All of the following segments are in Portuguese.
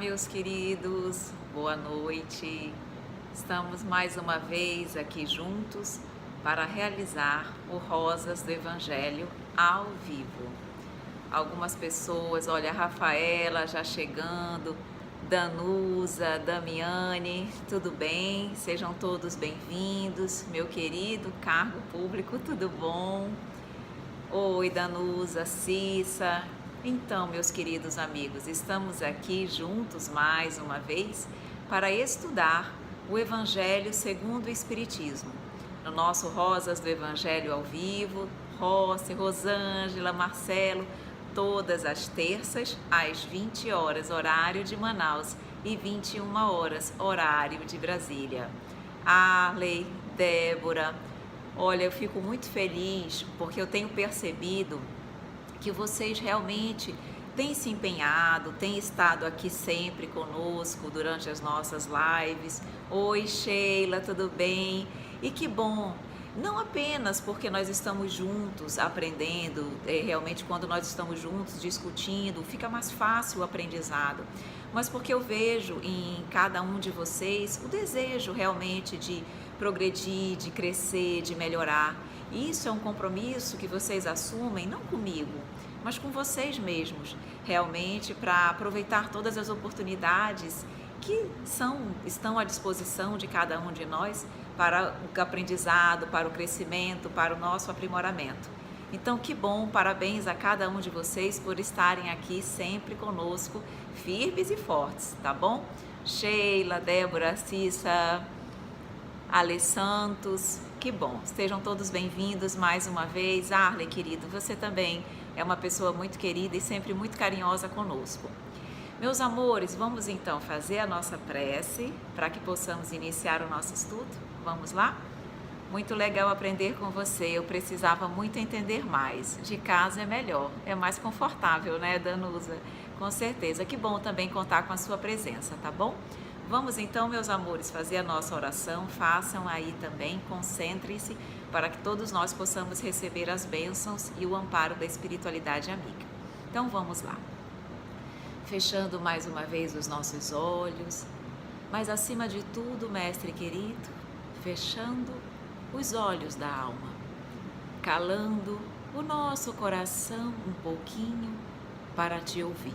Meus queridos, boa noite. Estamos mais uma vez aqui juntos para realizar o Rosas do Evangelho ao vivo. Algumas pessoas, olha, a Rafaela já chegando, Danusa, Damiane, tudo bem? Sejam todos bem-vindos. Meu querido cargo público, tudo bom? Oi, Danusa, Cissa. Então, meus queridos amigos, estamos aqui juntos mais uma vez para estudar o Evangelho segundo o Espiritismo. No nosso Rosas do Evangelho ao vivo, Rossi, Rosângela, Marcelo, todas as terças às 20 horas, horário de Manaus, e 21 horas, horário de Brasília. Arley, Débora, olha, eu fico muito feliz porque eu tenho percebido que vocês realmente têm se empenhado, têm estado aqui sempre conosco durante as nossas lives. Oi, Sheila, tudo bem? E que bom! Não apenas porque nós estamos juntos aprendendo, realmente quando nós estamos juntos discutindo, fica mais fácil o aprendizado, mas porque eu vejo em cada um de vocês o desejo realmente de progredir, de crescer, de melhorar. E isso é um compromisso que vocês assumem, não comigo, mas com vocês mesmos, realmente para aproveitar todas as oportunidades que estão à disposição de cada um de nós para o aprendizado, para o crescimento, para o nosso aprimoramento. Então, que bom, parabéns a cada um de vocês por estarem aqui sempre conosco, firmes e fortes, tá bom? Sheila, Débora, Cissa, Ale Santos, que bom, estejam todos bem-vindos mais uma vez. Arley, querido, você também é uma pessoa muito querida e sempre muito carinhosa conosco. Meus amores, vamos então fazer a nossa prece para que possamos iniciar o nosso estudo? Vamos lá? Muito legal aprender com você, eu precisava muito entender mais. De casa é melhor, é mais confortável, né, Danusa? Com certeza, que bom também contar com a sua presença, tá bom? Vamos então, meus amores, fazer a nossa oração, façam aí também, concentrem-se para que todos nós possamos receber as bênçãos e o amparo da espiritualidade amiga. Então vamos lá. Fechando mais uma vez os nossos olhos, mas acima de tudo, mestre querido, fechando os olhos da alma, calando o nosso coração um pouquinho para te ouvir,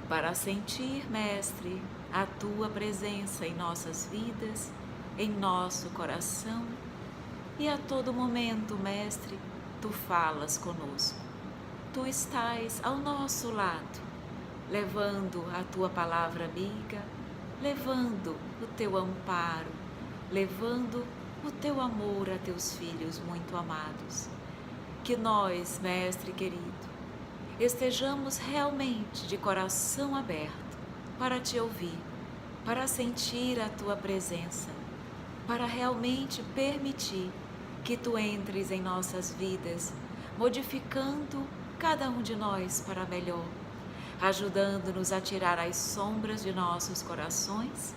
para sentir, mestre, a tua presença em nossas vidas, em nosso coração, e a todo momento, mestre, tu falas conosco, tu estás ao nosso lado, levando a tua palavra amiga, levando o teu amparo, levando o teu amor a teus filhos muito amados. Que nós, mestre querido, estejamos realmente de coração aberto para te ouvir, para sentir a tua presença, para realmente permitir que tu entres em nossas vidas, modificando cada um de nós para melhor, ajudando-nos a tirar as sombras de nossos corações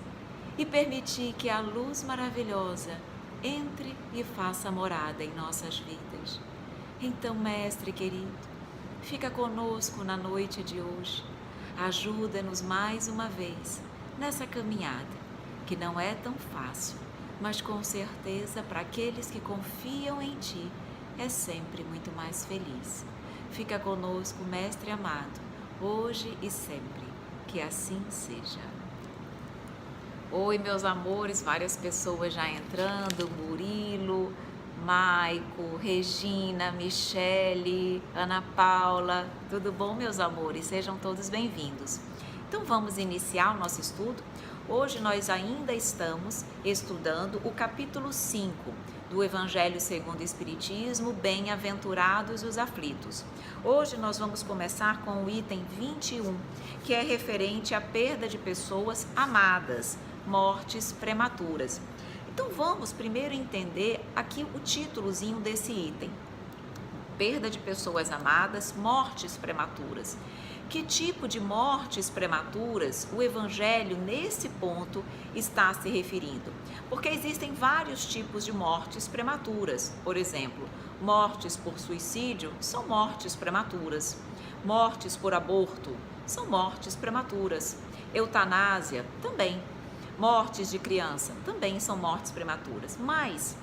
e permitir que a luz maravilhosa entre e faça morada em nossas vidas. Então, mestre querido, fica conosco na noite de hoje, ajuda-nos mais uma vez nessa caminhada, que não é tão fácil, mas com certeza para aqueles que confiam em ti é sempre muito mais feliz. Fica conosco, mestre amado, hoje e sempre, que assim seja. Oi, meus amores, várias pessoas já entrando, Murilo, Maico, Regina, Michele, Ana Paula, tudo bom, meus amores? Sejam todos bem-vindos. Então vamos iniciar o nosso estudo. Hoje nós ainda estamos estudando o capítulo 5 do Evangelho segundo o Espiritismo, Bem-aventurados os aflitos. Hoje nós vamos começar com o item 21, que é referente à perda de pessoas amadas, mortes prematuras. Então vamos primeiro entender aqui o títulozinho desse item. Perda de pessoas amadas, mortes prematuras. Que tipo de mortes prematuras o Evangelho, nesse ponto, está se referindo? Porque existem vários tipos de mortes prematuras. Por exemplo, mortes por suicídio são mortes prematuras. Mortes por aborto são mortes prematuras. Eutanásia, também. Mortes de criança, também são mortes prematuras. Mas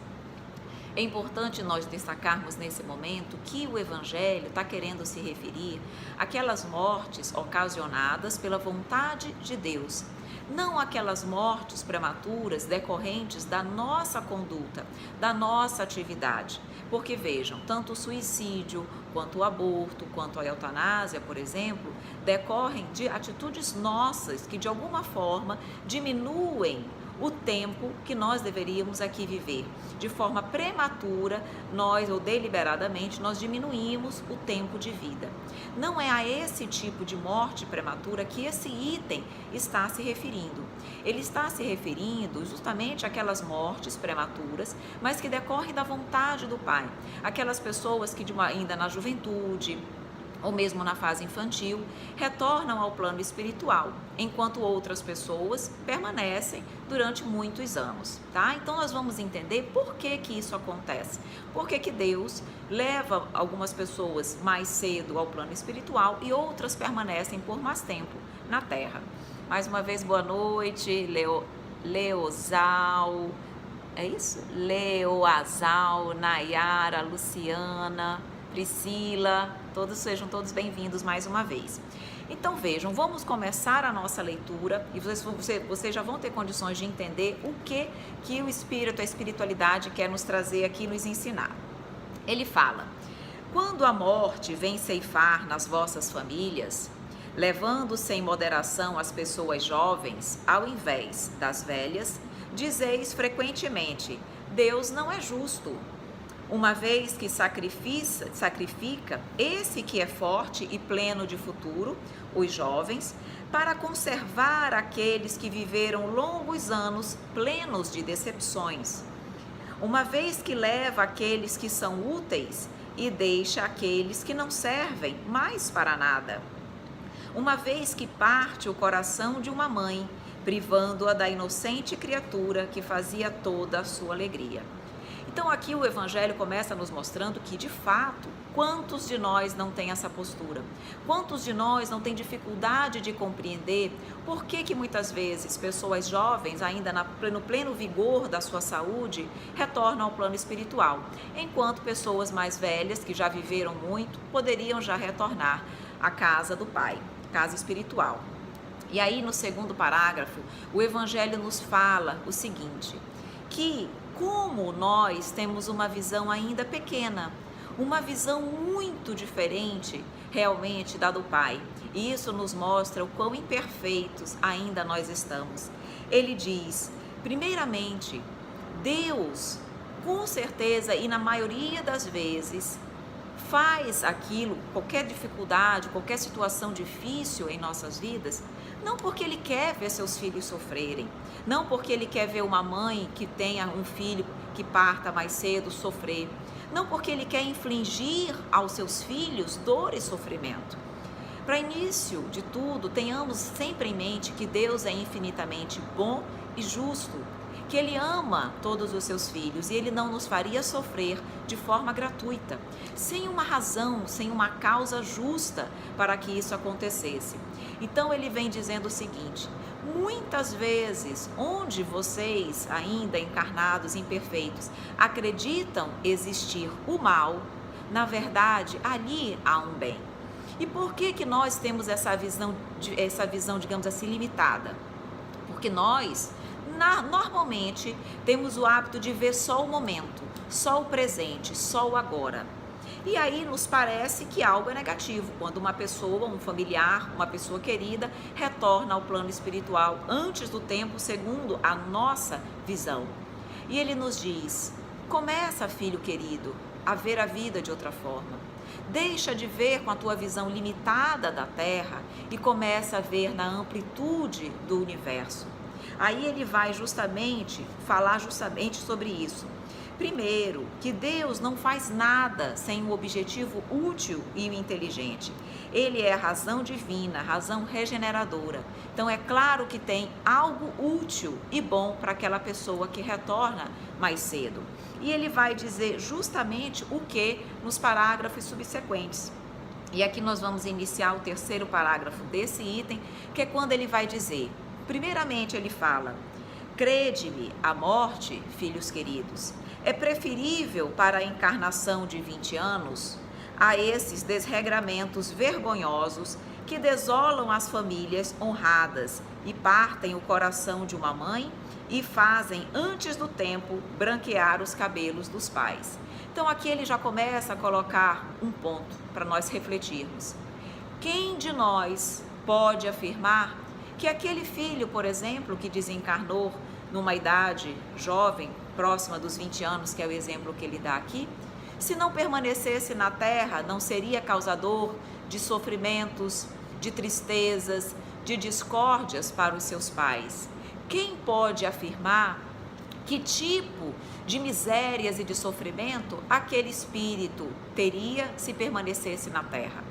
é importante nós destacarmos nesse momento que o Evangelho está querendo se referir àquelas mortes ocasionadas pela vontade de Deus, não aquelas mortes prematuras decorrentes da nossa conduta, da nossa atividade. Porque vejam, tanto o suicídio, quanto o aborto, quanto a eutanásia, por exemplo, decorrem de atitudes nossas que de alguma forma diminuem o tempo que nós deveríamos aqui viver. De forma prematura, nós, ou deliberadamente, nós diminuímos o tempo de vida. Não é a esse tipo de morte prematura que esse item está se referindo. Ele está se referindo justamente àquelas mortes prematuras, mas que decorrem da vontade do Pai. Aquelas pessoas que ainda na juventude, ou mesmo na fase infantil, retornam ao plano espiritual, enquanto outras pessoas permanecem durante muitos anos, tá? Então nós vamos entender por que que isso acontece, por que que Deus leva algumas pessoas mais cedo ao plano espiritual e outras permanecem por mais tempo na Terra. Mais uma vez, boa noite, Leozal, é isso? Leoazal, Nayara, Luciana, Priscila, sejam todos bem-vindos mais uma vez. Então vejam, vamos começar a nossa leitura e vocês já vão ter condições de entender o que o Espírito, a espiritualidade quer nos trazer aqui, nos ensinar. Ele fala: quando a morte vem ceifar nas vossas famílias, levando sem moderação as pessoas jovens, ao invés das velhas, dizeis frequentemente: Deus não é justo, uma vez que sacrifica esse que é forte e pleno de futuro, os jovens, para conservar aqueles que viveram longos anos plenos de decepções. Uma vez que leva aqueles que são úteis e deixa aqueles que não servem mais para nada. Uma vez que parte o coração de uma mãe, privando-a da inocente criatura que fazia toda a sua alegria. Então aqui o Evangelho começa nos mostrando que, de fato, quantos de nós não tem essa postura? Quantos de nós não tem dificuldade de compreender por que muitas vezes pessoas jovens, ainda no pleno vigor da sua saúde, retornam ao plano espiritual, enquanto pessoas mais velhas, que já viveram muito, poderiam já retornar à casa do Pai, casa espiritual. E aí, no segundo parágrafo, o Evangelho nos fala o seguinte, que como nós temos uma visão ainda pequena, uma visão muito diferente realmente da do Pai. E isso nos mostra o quão imperfeitos ainda nós estamos. Ele diz, primeiramente, Deus, com certeza e na maioria das vezes, faz aquilo, qualquer dificuldade, qualquer situação difícil em nossas vidas, não porque Ele quer ver seus filhos sofrerem, não porque Ele quer ver uma mãe que tenha um filho que parta mais cedo sofrer, não porque Ele quer infligir aos seus filhos dor e sofrimento. Para início de tudo, tenhamos sempre em mente que Deus é infinitamente bom e justo, que Ele ama todos os seus filhos e Ele não nos faria sofrer de forma gratuita, sem uma razão, sem uma causa justa para que isso acontecesse. Então Ele vem dizendo o seguinte, muitas vezes, onde vocês, ainda encarnados, imperfeitos, acreditam existir o mal, na verdade, ali há um bem. E por que nós temos essa visão, digamos assim, limitada? Porque nós, normalmente, temos o hábito de ver só o momento, só o presente, só o agora. E aí nos parece que algo é negativo, quando uma pessoa, um familiar, uma pessoa querida, retorna ao plano espiritual antes do tempo, segundo a nossa visão. E ele nos diz, começa, filho querido, a ver a vida de outra forma. Deixa de ver com a tua visão limitada da Terra e começa a ver na amplitude do universo. Aí ele vai falar justamente sobre isso. Primeiro, que Deus não faz nada sem um objetivo útil e inteligente. Ele é a razão divina, a razão regeneradora. Então é claro que tem algo útil e bom para aquela pessoa que retorna mais cedo. E ele vai dizer justamente o que nos parágrafos subsequentes. E aqui nós vamos iniciar o terceiro parágrafo desse item, que é quando ele vai dizer, primeiramente ele fala: crede-me, a morte, filhos queridos, é preferível para a encarnação de 20 anos a esses desregramentos vergonhosos que desolam as famílias honradas e partem o coração de uma mãe e fazem, antes do tempo, branquear os cabelos dos pais. Então aqui ele já começa a colocar um ponto para nós refletirmos. Quem de nós pode afirmar que aquele filho, por exemplo, que desencarnou numa idade jovem, próxima dos 20 anos, que é o exemplo que ele dá aqui, se não permanecesse na Terra, não seria causador de sofrimentos, de tristezas, de discórdias para os seus pais? Quem pode afirmar que tipo de misérias e de sofrimento aquele espírito teria se permanecesse na Terra?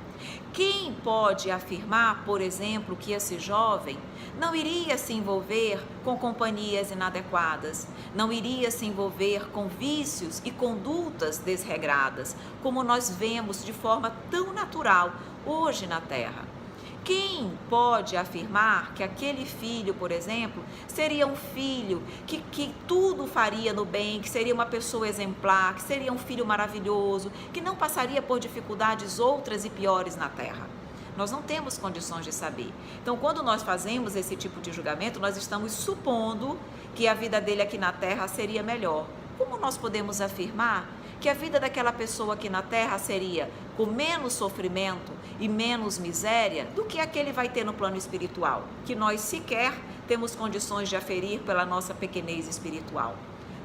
Quem pode afirmar, por exemplo, que esse jovem não iria se envolver com companhias inadequadas, não iria se envolver com vícios e condutas desregradas, como nós vemos de forma tão natural hoje na Terra? Quem pode afirmar que aquele filho, por exemplo, seria um filho que tudo faria no bem, que seria uma pessoa exemplar, que seria um filho maravilhoso, que não passaria por dificuldades outras e piores na Terra? Nós não temos condições de saber. Então, quando nós fazemos esse tipo de julgamento, nós estamos supondo que a vida dele aqui na Terra seria melhor. Como nós podemos afirmar que a vida daquela pessoa aqui na Terra seria com menos sofrimento e menos miséria do que a que ele vai ter no plano espiritual, que nós sequer temos condições de aferir pela nossa pequenez espiritual?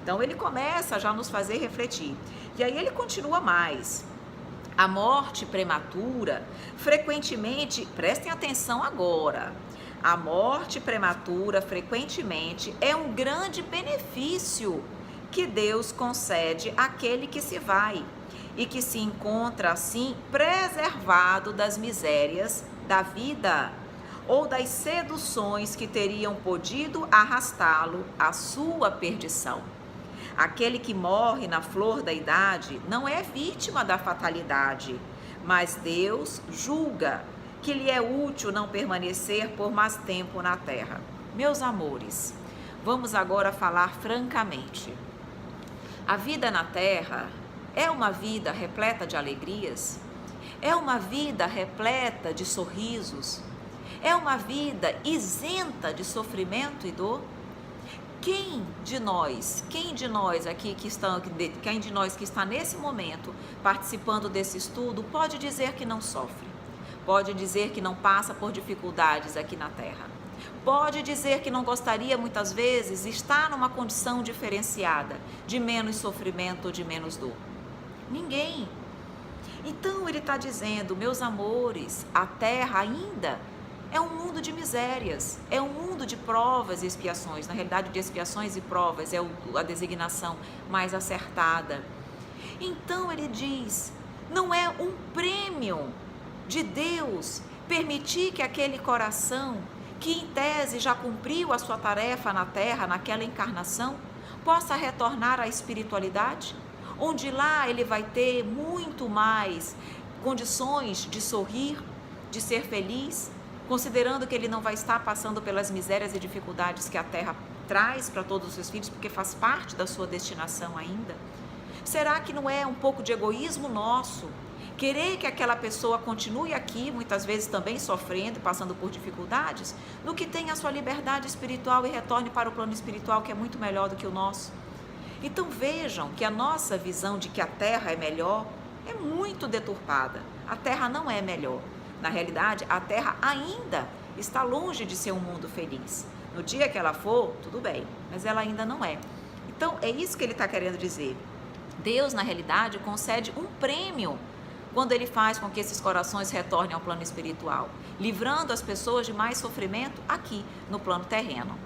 Então ele começa a já nos fazer refletir. E aí ele continua mais. A morte prematura, frequentemente, prestem atenção agora, a morte prematura, frequentemente, é um grande benefício que Deus concede àquele que se vai e que se encontra assim preservado das misérias da vida ou das seduções que teriam podido arrastá-lo à sua perdição. Aquele que morre na flor da idade não é vítima da fatalidade, mas Deus julga que lhe é útil não permanecer por mais tempo na terra. Meus amores, vamos agora falar francamente. A vida na terra é uma vida repleta de alegrias? É uma vida repleta de sorrisos? É uma vida isenta de sofrimento e dor? Quem de nós aqui quem de nós que está nesse momento participando desse estudo pode dizer que não sofre? Pode dizer que não passa por dificuldades aqui na Terra? Pode dizer que não gostaria muitas vezes estar numa condição diferenciada, de menos sofrimento ou de menos dor? Ninguém. Então ele está dizendo, meus amores, a Terra ainda é um mundo de misérias, é um mundo de provas e expiações. Na realidade, de expiações e provas é a designação mais acertada. Então ele diz, não é um prêmio de Deus permitir que aquele coração, que em tese já cumpriu a sua tarefa na Terra, naquela encarnação, possa retornar à espiritualidade, onde lá ele vai ter muito mais condições de sorrir, de ser feliz, considerando que ele não vai estar passando pelas misérias e dificuldades que a Terra traz para todos os seus filhos, porque faz parte da sua destinação ainda? Será que não é um pouco de egoísmo nosso querer que aquela pessoa continue aqui, muitas vezes também sofrendo e passando por dificuldades, no que tenha a sua liberdade espiritual e retorne para o plano espiritual, que é muito melhor do que o nosso? Então vejam que a nossa visão de que a Terra é melhor é muito deturpada. A Terra não é melhor. Na realidade, a Terra ainda está longe de ser um mundo feliz. No dia que ela for, tudo bem, mas ela ainda não é. Então, é isso que ele está querendo dizer. Deus, na realidade, concede um prêmio quando ele faz com que esses corações retornem ao plano espiritual, livrando as pessoas de mais sofrimento aqui, no plano terreno.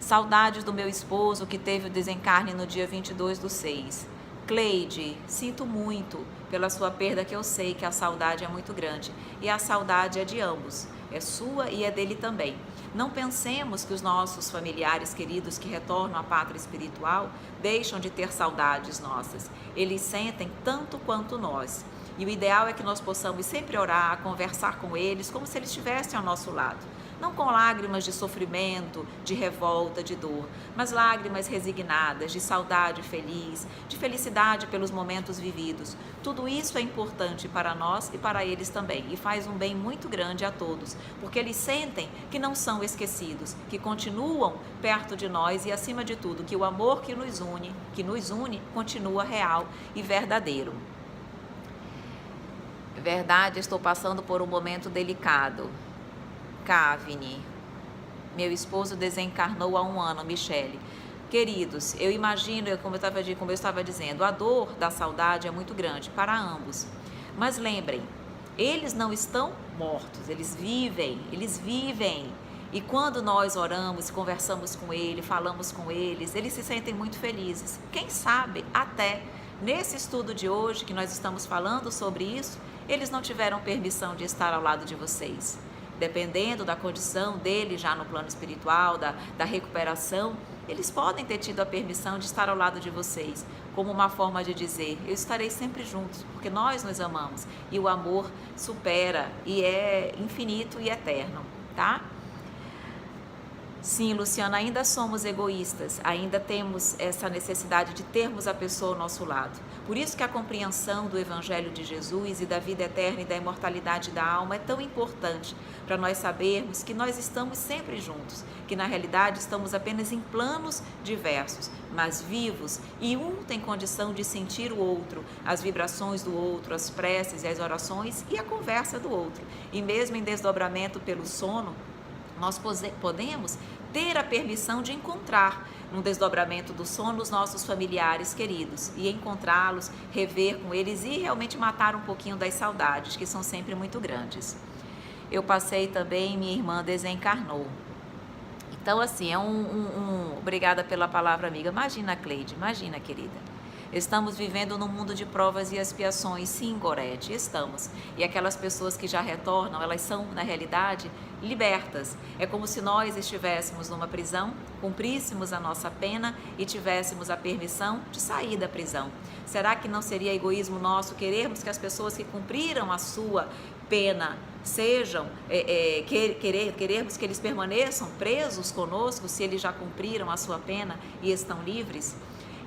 Saudades do meu esposo que teve o desencarne no dia 22/6. Cleide, sinto muito pela sua perda, que eu sei que a saudade é muito grande. E a saudade é de ambos, é sua e é dele também. Não pensemos que os nossos familiares queridos que retornam à pátria espiritual deixam de ter saudades nossas. Eles sentem tanto quanto nós. E o ideal é que nós possamos sempre orar, conversar com eles, como se eles estivessem ao nosso lado. Não com lágrimas de sofrimento, de revolta, de dor, mas lágrimas resignadas, de saudade feliz, de felicidade pelos momentos vividos. Tudo isso é importante para nós e para eles também, e faz um bem muito grande a todos, porque eles sentem que não são esquecidos, que continuam perto de nós e, acima de tudo, que o amor que nos une, continua real e verdadeiro. Verdade, estou passando por um momento delicado. Kavni, meu esposo desencarnou há 1 ano, Michele. Queridos, eu imagino, como eu estava dizendo, a dor da saudade é muito grande para ambos. Mas lembrem, eles não estão mortos, eles vivem. E quando nós oramos, conversamos com eles, falamos com eles se sentem muito felizes. Quem sabe até nesse estudo de hoje, que nós estamos falando sobre isso, eles não tiveram permissão de estar ao lado de vocês. Dependendo da condição deles já no plano espiritual, da recuperação, eles podem ter tido a permissão de estar ao lado de vocês, como uma forma de dizer, eu estarei sempre juntos, porque nós nos amamos. E o amor supera e é infinito e eterno, tá? Sim, Luciana, ainda somos egoístas, ainda temos essa necessidade de termos a pessoa ao nosso lado. Por isso que a compreensão do Evangelho de Jesus e da vida eterna e da imortalidade da alma é tão importante, para nós sabermos que nós estamos sempre juntos, que na realidade estamos apenas em planos diversos, mas vivos, e um tem condição de sentir o outro, as vibrações do outro, as preces e as orações e a conversa do outro. E mesmo em desdobramento pelo sono, nós podemos ter a permissão de encontrar num desdobramento do sono os nossos familiares queridos e encontrá-los, rever com eles e realmente matar um pouquinho das saudades, que são sempre muito grandes. Eu passei também, minha irmã desencarnou. Então, assim, obrigada pela palavra, amiga. Imagina, Cleide, imagina, querida. Estamos vivendo num mundo de provas e expiações, sim, Gorete, estamos. E aquelas pessoas que já retornam, elas são, na realidade, libertas. É como se nós estivéssemos numa prisão, cumpríssemos a nossa pena e tivéssemos a permissão de sair da prisão. Será que não seria egoísmo nosso querermos que as pessoas que cumpriram a sua pena sejam, querermos que eles permaneçam presos conosco, se eles já cumpriram a sua pena e estão livres?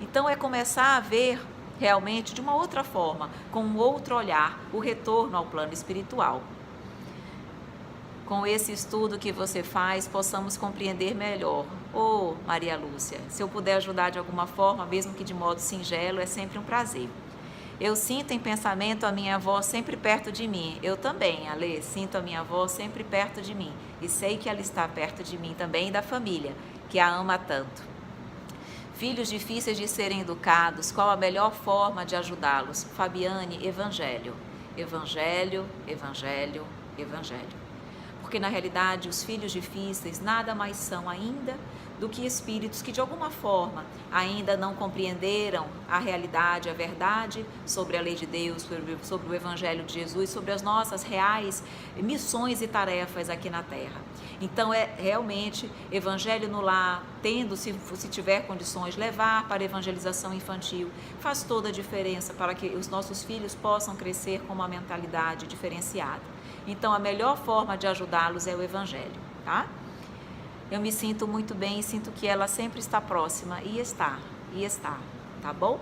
Então é começar a ver realmente de uma outra forma, com um outro olhar, o retorno ao plano espiritual. Com esse estudo que você faz, possamos compreender melhor. Maria Lúcia, se eu puder ajudar de alguma forma, mesmo que de modo singelo, é sempre um prazer. Eu sinto em pensamento a minha avó sempre perto de mim. Eu também, Alê, sinto a minha avó sempre perto de mim. E sei que ela está perto de mim também e da família, que a ama tanto. Filhos difíceis de serem educados, qual a melhor forma de ajudá-los? Fabiane, Evangelho. Evangelho, Evangelho, Evangelho. Porque na realidade os filhos difíceis nada mais são ainda do que espíritos que de alguma forma ainda não compreenderam a realidade, a verdade sobre a lei de Deus, sobre o Evangelho de Jesus, sobre as nossas reais missões e tarefas aqui na Terra. Então é realmente Evangelho no lar, tendo, se tiver condições, levar para a evangelização infantil, faz toda a diferença para que os nossos filhos possam crescer com uma mentalidade diferenciada. Então a melhor forma de ajudá-los é o Evangelho, tá? Eu me sinto muito bem e sinto que ela sempre está próxima e está, tá bom?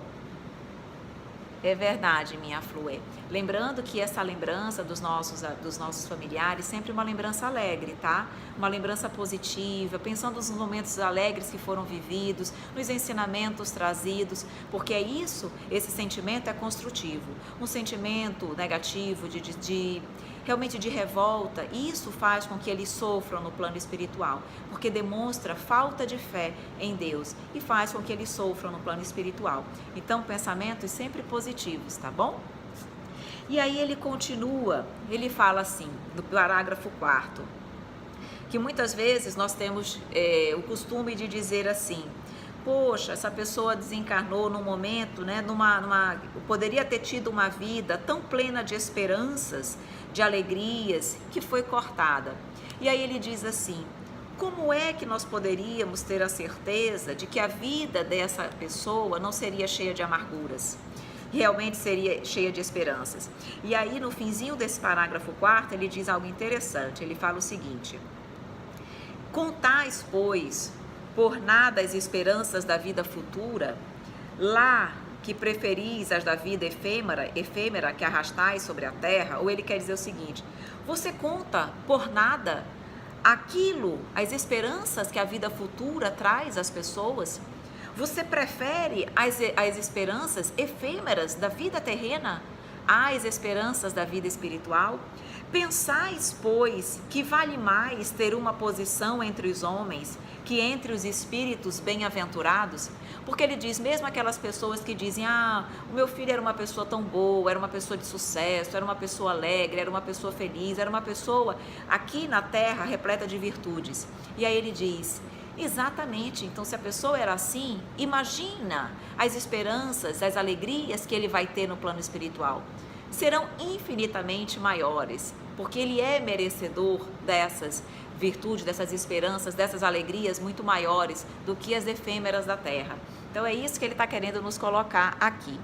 É verdade, minha Flue. Lembrando que essa lembrança dos nossos familiares sempre uma lembrança alegre, tá? Uma lembrança positiva, pensando nos momentos alegres que foram vividos, nos ensinamentos trazidos, porque é isso, esse sentimento é construtivo. Um sentimento negativo, realmente de revolta, isso faz com que eles sofram no plano espiritual, porque demonstra falta de fé em Deus e faz com que eles sofram no plano espiritual. Então, pensamentos sempre positivos, tá bom? E aí ele continua, ele fala assim, no parágrafo 4º, que muitas vezes nós temos o costume de dizer assim, poxa, essa pessoa desencarnou num momento, né, poderia ter tido uma vida tão plena de esperanças, de alegrias, que foi cortada. E aí ele diz assim, como é que nós poderíamos ter a certeza de que a vida dessa pessoa não seria cheia de amarguras? realmente seria cheia de esperanças. E aí no finzinho desse parágrafo 4º ele diz algo interessante, ele fala o seguinte: contais, pois, por nada as esperanças da vida futura, lá que preferis as da vida efêmera que arrastais sobre a terra. Ou ele quer dizer o seguinte: você conta por nada aquilo, as esperanças que a vida futura traz às pessoas? Você prefere as esperanças efêmeras da vida terrena às esperanças da vida espiritual? Pensais, pois, que vale mais ter uma posição entre os homens que entre os espíritos bem-aventurados? Porque ele diz, mesmo aquelas pessoas que dizem, o meu filho era uma pessoa tão boa, era uma pessoa de sucesso, era uma pessoa alegre, era uma pessoa feliz, era uma pessoa aqui na terra repleta de virtudes. E aí ele diz, exatamente, então se a pessoa era assim, imagina as esperanças, as alegrias que ele vai ter no plano espiritual. Serão infinitamente maiores, porque ele é merecedor dessas virtudes, dessas esperanças, dessas alegrias muito maiores do que as efêmeras da terra. Então é isso que ele está querendo nos colocar aqui.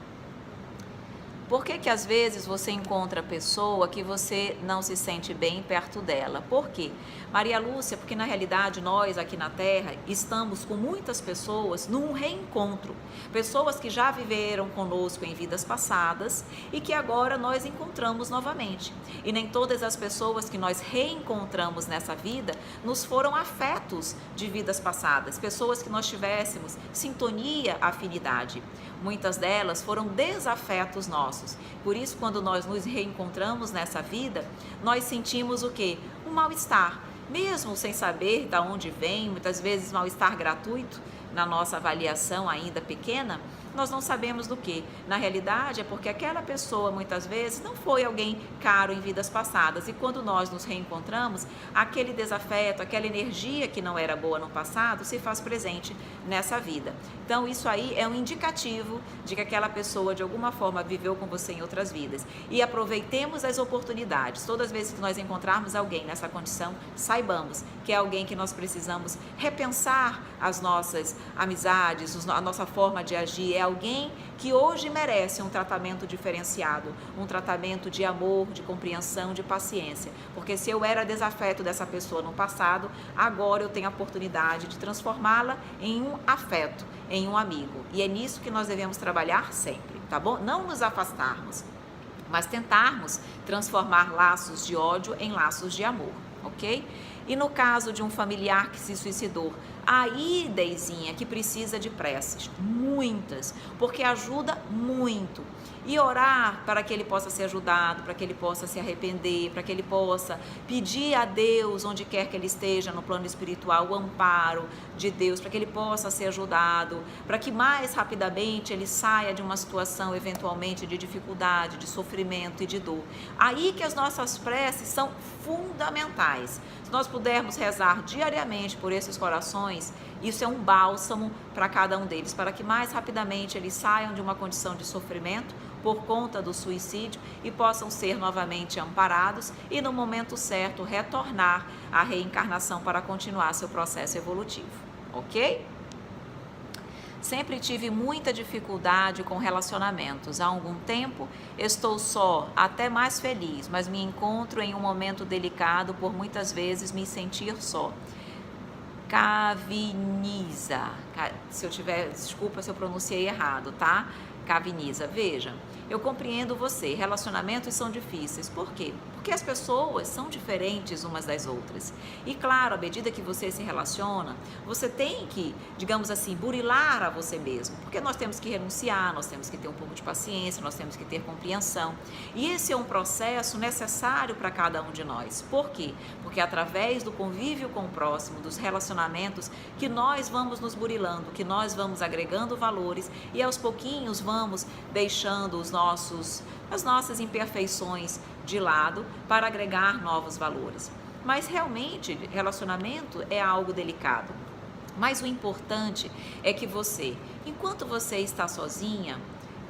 Por que às vezes você encontra pessoa que você não se sente bem perto dela? Por quê? Maria Lúcia, porque na realidade nós aqui na Terra estamos com muitas pessoas num reencontro. Pessoas que já viveram conosco em vidas passadas e que agora nós encontramos novamente. E nem todas as pessoas que nós reencontramos nessa vida nos foram afetos de vidas passadas. Pessoas que nós tivéssemos sintonia, afinidade. Muitas delas foram desafetos nossos. Por isso, quando nós nos reencontramos nessa vida, nós sentimos o quê? Um mal-estar. Mesmo sem saber de onde vem, muitas vezes mal-estar gratuito, na nossa avaliação ainda pequena, nós não sabemos do que. Na realidade é porque aquela pessoa muitas vezes não foi alguém caro em vidas passadas e quando nós nos reencontramos, aquele desafeto, aquela energia que não era boa no passado se faz presente nessa vida. Então isso aí é um indicativo de que aquela pessoa de alguma forma viveu com você em outras vidas. E aproveitemos as oportunidades. Todas as vezes que nós encontrarmos alguém nessa condição, saibamos que é alguém que nós precisamos repensar as nossas amizades, a nossa forma de agir. É alguém que hoje merece um tratamento diferenciado, um tratamento de amor, de compreensão, de paciência. Porque se eu era desafeto dessa pessoa no passado, agora eu tenho a oportunidade de transformá-la em um afeto, em um amigo. E é nisso que nós devemos trabalhar sempre, tá bom? Não nos afastarmos, mas tentarmos transformar laços de ódio em laços de amor, ok? E no caso de um familiar que se suicidou, aí, Deizinha, que precisa de preces, muitas, porque ajuda muito. E orar para que ele possa ser ajudado, para que ele possa se arrepender, para que ele possa pedir a Deus, onde quer que ele esteja no plano espiritual, o amparo de Deus, para que ele possa ser ajudado, para que mais rapidamente ele saia de uma situação eventualmente de dificuldade, de sofrimento e de dor. Aí que as nossas preces são fundamentais. Se nós pudermos rezar diariamente por esses corações, isso é um bálsamo para cada um deles, para que mais rapidamente eles saiam de uma condição de sofrimento por conta do suicídio e possam ser novamente amparados e no momento certo retornar à reencarnação para continuar seu processo evolutivo, ok? Sempre tive muita dificuldade com relacionamentos. Há algum tempo estou só, até mais feliz, mas me encontro em um momento delicado por muitas vezes me sentir só. Caviniza, desculpa se eu pronunciei errado, tá? Caviniza, veja, eu compreendo você, relacionamentos são difíceis. Por quê? Porque as pessoas são diferentes umas das outras. E claro, à medida que você se relaciona, você tem que, digamos assim, burilar a você mesmo. Porque nós temos que renunciar, nós temos que ter um pouco de paciência, nós temos que ter compreensão. E esse é um processo necessário para cada um de nós. Por quê? Porque através do convívio com o próximo, dos relacionamentos, que nós vamos nos burilando, que nós vamos agregando valores e aos pouquinhos vamos deixando as nossas imperfeições de lado para agregar novos valores. Mas realmente, relacionamento é algo delicado. Mas o importante é que você, enquanto você está sozinha,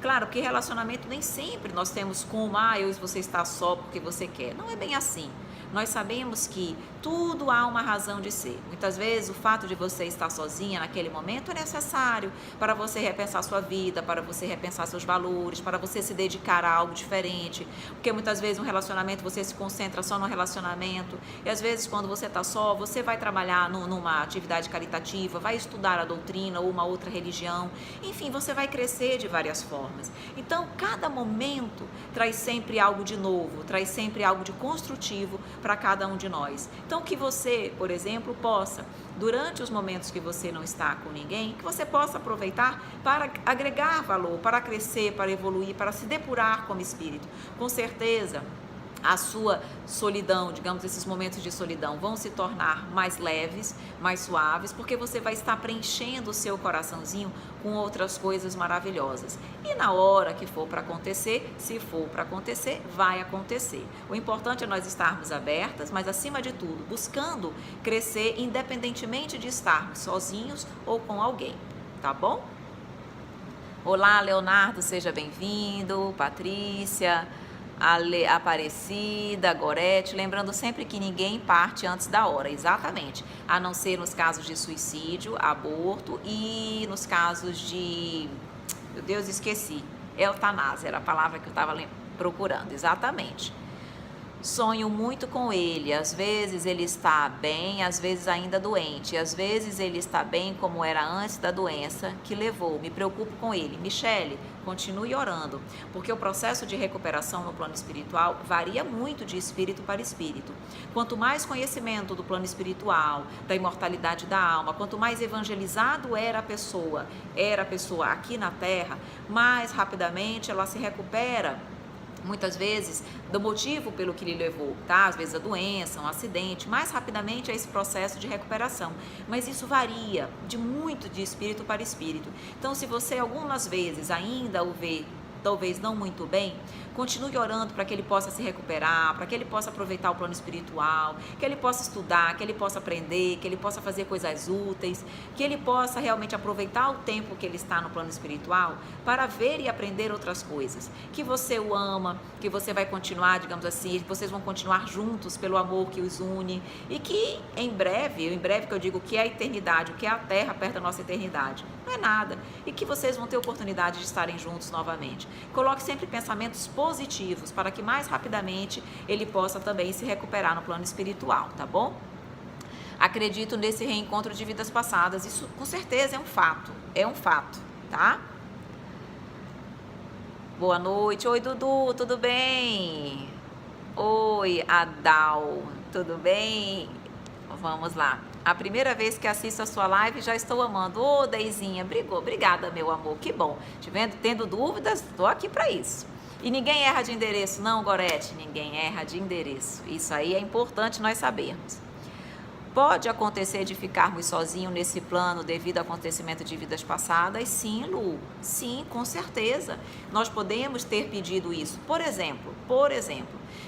claro que relacionamento nem sempre nós temos como, eu e você está só porque você quer. Não é bem assim. nós sabemos que tudo há uma razão de ser. Muitas vezes o fato de você estar sozinha naquele momento é necessário para você repensar sua vida, para você repensar seus valores, para você se dedicar a algo diferente, porque muitas vezes um relacionamento você se concentra só no relacionamento, e às vezes quando você está só, você vai trabalhar numa atividade caritativa, vai estudar a doutrina ou uma outra religião, enfim, você vai crescer de várias formas. Então, cada momento traz sempre algo de novo, traz sempre algo de construtivo para cada um de nós. Então, que você, por exemplo, possa, durante os momentos que você não está com ninguém, que você possa aproveitar para agregar valor, para crescer, para evoluir, para se depurar como espírito. Com certeza, a sua solidão, digamos, esses momentos de solidão vão se tornar mais leves, mais suaves, porque você vai estar preenchendo o seu coraçãozinho com outras coisas maravilhosas. E na hora que for para acontecer, se for para acontecer, vai acontecer. O importante é nós estarmos abertas, mas acima de tudo, buscando crescer independentemente de estarmos sozinhos ou com alguém, tá bom? Olá, Leonardo, seja bem-vindo, Patrícia, Aparecida, Gorete, lembrando sempre que ninguém parte antes da hora, exatamente, a não ser nos casos de suicídio, aborto e nos casos de, meu Deus, esqueci, eutanásia, era a palavra que eu estava procurando, exatamente. Sonho muito com ele, às vezes ele está bem, às vezes ainda doente, às vezes ele está bem como era antes da doença que levou, me preocupo com ele. Michele, continue orando, porque o processo de recuperação no plano espiritual varia muito de espírito para espírito. Quanto mais conhecimento do plano espiritual, da imortalidade da alma, quanto mais evangelizado era a pessoa aqui na Terra, mais rapidamente ela se recupera, muitas vezes, do motivo pelo que lhe levou, tá? Às vezes a doença, um acidente, mais rapidamente é esse processo de recuperação. Mas isso varia muito de espírito para espírito. Então, se você algumas vezes ainda o vê, talvez não muito bem, continue orando para que ele possa se recuperar, para que ele possa aproveitar o plano espiritual, que ele possa estudar, que ele possa aprender, que ele possa fazer coisas úteis, que ele possa realmente aproveitar o tempo que ele está no plano espiritual para ver e aprender outras coisas. Que você o ama, que você vai continuar, digamos assim, que vocês vão continuar juntos pelo amor que os une e que em breve que eu digo que é a eternidade, o que é a Terra perto da nossa eternidade, não é nada, e que vocês vão ter oportunidade de estarem juntos novamente. Coloque sempre pensamentos positivos para que mais rapidamente ele possa também se recuperar no plano espiritual, tá bom? Acredito nesse reencontro de vidas passadas, isso com certeza é um fato, tá? Boa noite, oi Dudu, tudo bem? Oi Adal, tudo bem? Vamos lá. A primeira vez que assisto a sua live, já estou amando. Ô, Deizinha, obrigada, meu amor, que bom. Tendo dúvidas, estou aqui para isso. E ninguém erra de endereço, não, Gorete? Ninguém erra de endereço. Isso aí é importante nós sabermos. Pode acontecer de ficarmos sozinhos nesse plano devido ao acontecimento de vidas passadas? Sim, Lu. Sim, com certeza. Nós podemos ter pedido isso. Por exemplo,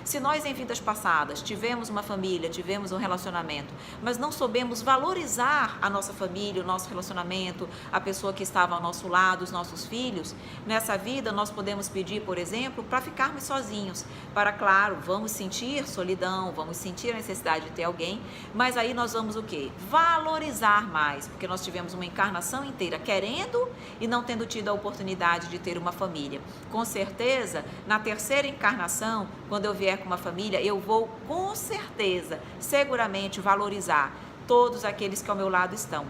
se nós em vidas passadas tivemos uma família, tivemos um relacionamento, mas não soubemos valorizar a nossa família, o nosso relacionamento, a pessoa que estava ao nosso lado, os nossos filhos, nessa vida nós podemos pedir, por exemplo, para ficarmos sozinhos. Para, claro, vamos sentir solidão, vamos sentir a necessidade de ter alguém, mas aí nós vamos o quê? Valorizar mais, porque nós tivemos uma encarnação inteira querendo e não tendo tido a oportunidade de ter uma família. Com certeza, na terceira encarnação, quando eu vier com uma família, eu vou com certeza, seguramente valorizar todos aqueles que ao meu lado estão.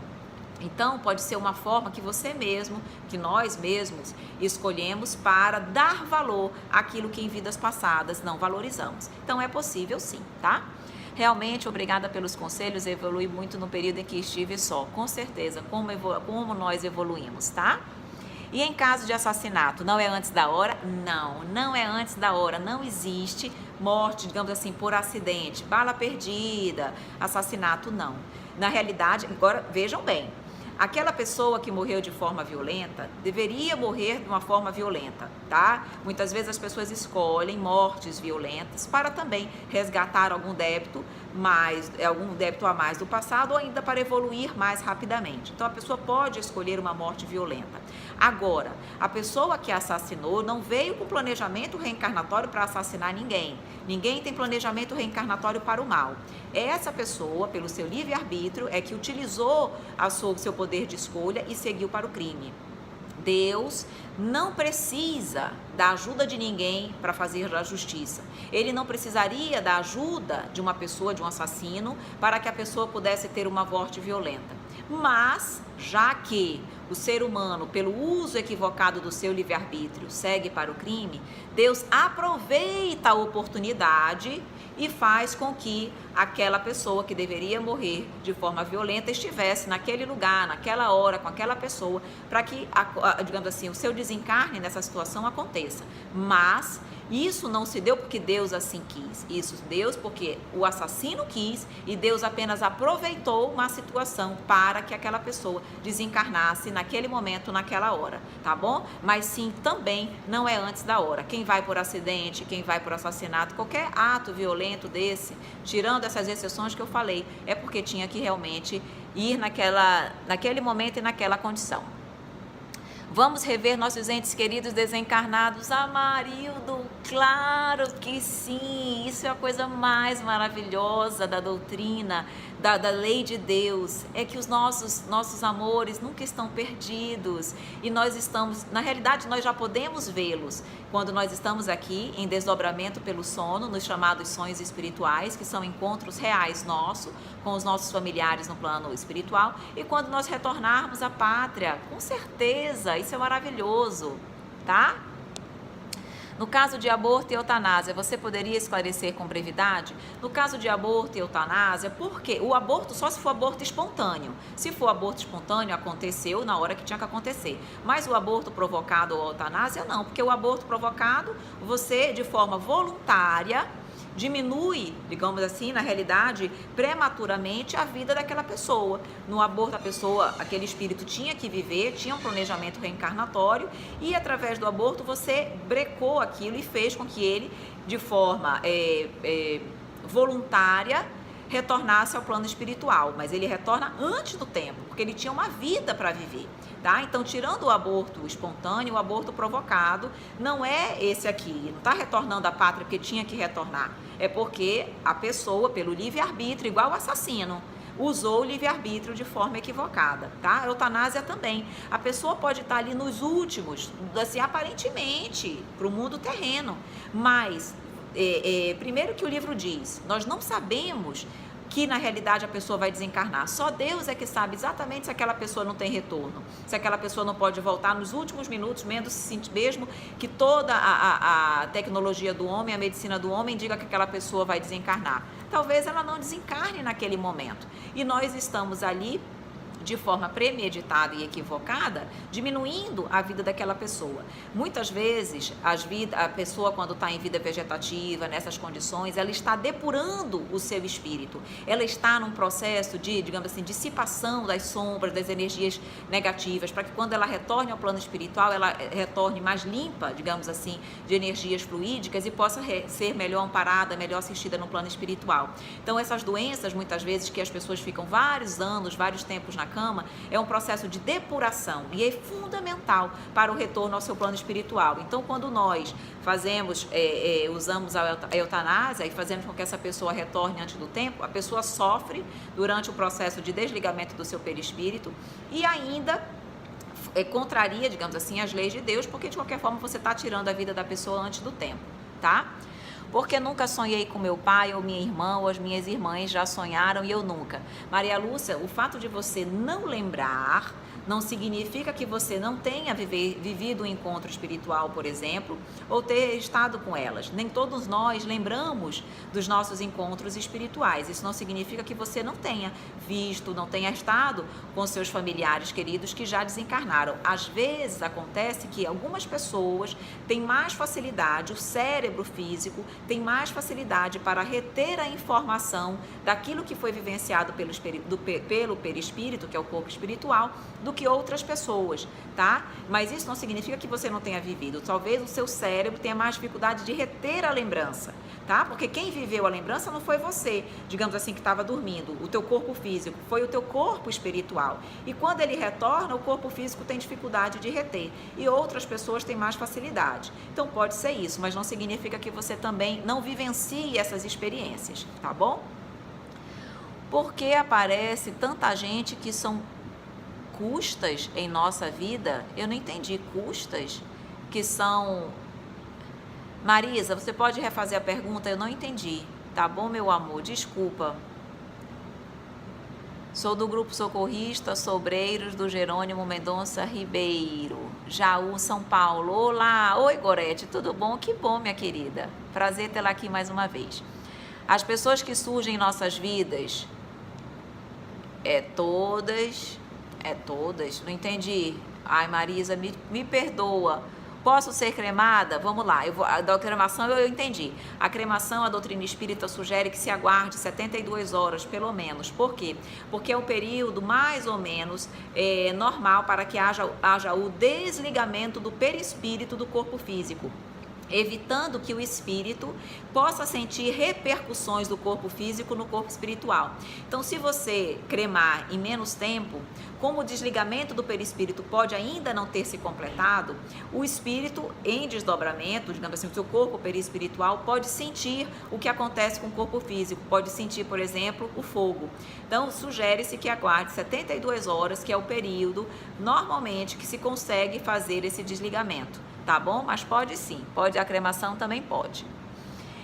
Então, pode ser uma forma que você mesmo, que nós mesmos escolhemos para dar valor àquilo que em vidas passadas não valorizamos. Então, é possível sim, tá? Realmente, obrigada pelos conselhos, evolui muito no período em que estive só. Com certeza, como nós evoluímos, tá? E em caso de assassinato, não é antes da hora? Não é antes da hora. Não existe morte, digamos assim, por acidente, bala perdida, assassinato, não. Na realidade, agora vejam bem, aquela pessoa que morreu de forma violenta deveria morrer de uma forma violenta, tá? Muitas vezes as pessoas escolhem mortes violentas para também resgatar algum débito, algum débito a mais do passado, ou ainda para evoluir mais rapidamente. Então a pessoa pode escolher uma morte violenta. Agora, a pessoa que assassinou não veio com planejamento reencarnatório para assassinar ninguém. Ninguém tem planejamento reencarnatório para o mal. Essa pessoa, pelo seu livre-arbítrio, é que utilizou o seu poder de escolha e seguiu para o crime. Deus não precisa da ajuda de ninguém para fazer a justiça. Ele não precisaria da ajuda de uma pessoa, de um assassino, para que a pessoa pudesse ter uma morte violenta. Mas, já que o ser humano, pelo uso equivocado do seu livre-arbítrio, segue para o crime, Deus aproveita a oportunidade e faz com que aquela pessoa que deveria morrer de forma violenta estivesse naquele lugar, naquela hora, com aquela pessoa, para que, digamos assim, o seu desencarne nessa situação aconteça. Mas isso não se deu porque Deus assim quis, isso se deu porque o assassino quis, e Deus apenas aproveitou uma situação para que aquela pessoa desencarnasse naquele momento, naquela hora, tá bom? Mas sim, também não é antes da hora. Quem vai por acidente, quem vai por assassinato, qualquer ato violento desse, tirando essas exceções que eu falei, é porque tinha que realmente ir naquele momento e naquela condição. Vamos rever nossos entes queridos desencarnados. Amarildo, claro que sim, isso é a coisa mais maravilhosa da doutrina, da lei de Deus, é que os nossos amores nunca estão perdidos, e nós estamos, na realidade, nós já podemos vê-los quando nós estamos aqui em desdobramento pelo sono, nos chamados sonhos espirituais, que são encontros reais nossos com os nossos familiares no plano espiritual, e quando nós retornarmos à pátria, com certeza, isso é maravilhoso, tá? No caso de aborto e eutanásia, você poderia esclarecer com brevidade? No caso de aborto e eutanásia, por quê? O aborto só se for aborto espontâneo. Se for aborto espontâneo, aconteceu na hora que tinha que acontecer. Mas o aborto provocado ou eutanásia, não. Porque o aborto provocado, você, de forma voluntária, diminui, digamos assim, na realidade, prematuramente a vida daquela pessoa. No aborto, a pessoa, aquele espírito tinha que viver, tinha um planejamento reencarnatório, e através do aborto você brecou aquilo e fez com que ele, de forma voluntária, retornasse ao plano espiritual, mas ele retorna antes do tempo, porque ele tinha uma vida para viver, tá? Então, tirando o aborto espontâneo, o aborto provocado não é esse aqui, não está retornando à pátria porque tinha que retornar, é porque a pessoa, pelo livre-arbítrio, igual o assassino, usou o livre-arbítrio de forma equivocada, tá? A eutanásia também. A pessoa pode estar ali nos últimos, assim, aparentemente, para o mundo terreno, mas primeiro que o livro diz, nós não sabemos que na realidade a pessoa vai desencarnar. Só Deus é que sabe exatamente se aquela pessoa não tem retorno, se aquela pessoa não pode voltar nos últimos minutos, mesmo que toda a tecnologia do homem, a medicina do homem diga que aquela pessoa vai desencarnar. Talvez ela não desencarne naquele momento. E nós estamos ali de forma premeditada e equivocada, diminuindo a vida daquela pessoa. Muitas vezes, a pessoa, quando está em vida vegetativa, nessas condições, ela está depurando o seu espírito. Ela está num processo de, digamos assim, dissipação das sombras, das energias negativas, para que quando ela retorne ao plano espiritual, ela retorne mais limpa, digamos assim, de energias fluídicas, e possa ser melhor amparada, melhor assistida no plano espiritual. Então, essas doenças, muitas vezes, que as pessoas ficam vários anos, vários tempos na cama, é um processo de depuração e é fundamental para o retorno ao seu plano espiritual. Então, quando nós usamos a eutanásia e fazemos com que essa pessoa retorne antes do tempo, a pessoa sofre durante o processo de desligamento do seu perispírito e ainda contraria, digamos assim, as leis de Deus, porque de qualquer forma você está tirando a vida da pessoa antes do tempo, tá? Porque nunca sonhei com meu pai ou minha irmã, ou as minhas irmãs já sonharam e eu nunca. Maria Lúcia, o fato de você não lembrar não significa que você não tenha vivido um encontro espiritual, por exemplo, ou ter estado com elas. Nem todos nós lembramos dos nossos encontros espirituais. Isso não significa que você não tenha visto, não tenha estado com seus familiares queridos que já desencarnaram. Às vezes acontece que algumas pessoas têm mais facilidade, o cérebro físico tem mais facilidade para reter a informação daquilo que foi vivenciado pelo perispírito, que é o corpo espiritual, do do que outras pessoas, tá? Mas isso não significa que você não tenha vivido. Talvez o seu cérebro tenha mais dificuldade de reter a lembrança, tá? Porque quem viveu a lembrança não foi você, digamos assim, que estava dormindo. O teu corpo físico foi o teu corpo espiritual. E quando ele retorna, o corpo físico tem dificuldade de reter. E outras pessoas têm mais facilidade. Então pode ser isso, mas não significa que você também não vivencie essas experiências, tá bom? Por que aparece tanta gente que são custas em nossa vida? Eu não entendi. Custas que são... Marisa, você pode refazer a pergunta? Eu não entendi. Tá bom, meu amor? Desculpa. Sou do Grupo Socorrista Sobreiros do Jerônimo Mendonça Ribeiro, Jaú, São Paulo. Olá! Oi, Gorete, tudo bom? Que bom, minha querida. Prazer tê-la aqui mais uma vez. As pessoas que surgem em nossas vidas... todas, não entendi. Ai, Marisa, me perdoa. Posso ser cremada? Vamos lá, a cremação eu entendi. A cremação, a doutrina espírita sugere que se aguarde 72 horas, pelo menos. Por quê? Porque é o período mais ou menos normal para que haja o desligamento do perispírito do corpo físico, evitando que o espírito possa sentir repercussões do corpo físico no corpo espiritual. Então, se você cremar em menos tempo, como o desligamento do perispírito pode ainda não ter se completado, o espírito em desdobramento, digamos assim, o seu corpo perispiritual pode sentir o que acontece com o corpo físico, pode sentir, por exemplo, o fogo. Então, sugere-se que aguarde 72 horas, que é o período normalmente que se consegue fazer esse desligamento. Tá bom? Mas pode sim, pode, a cremação também pode.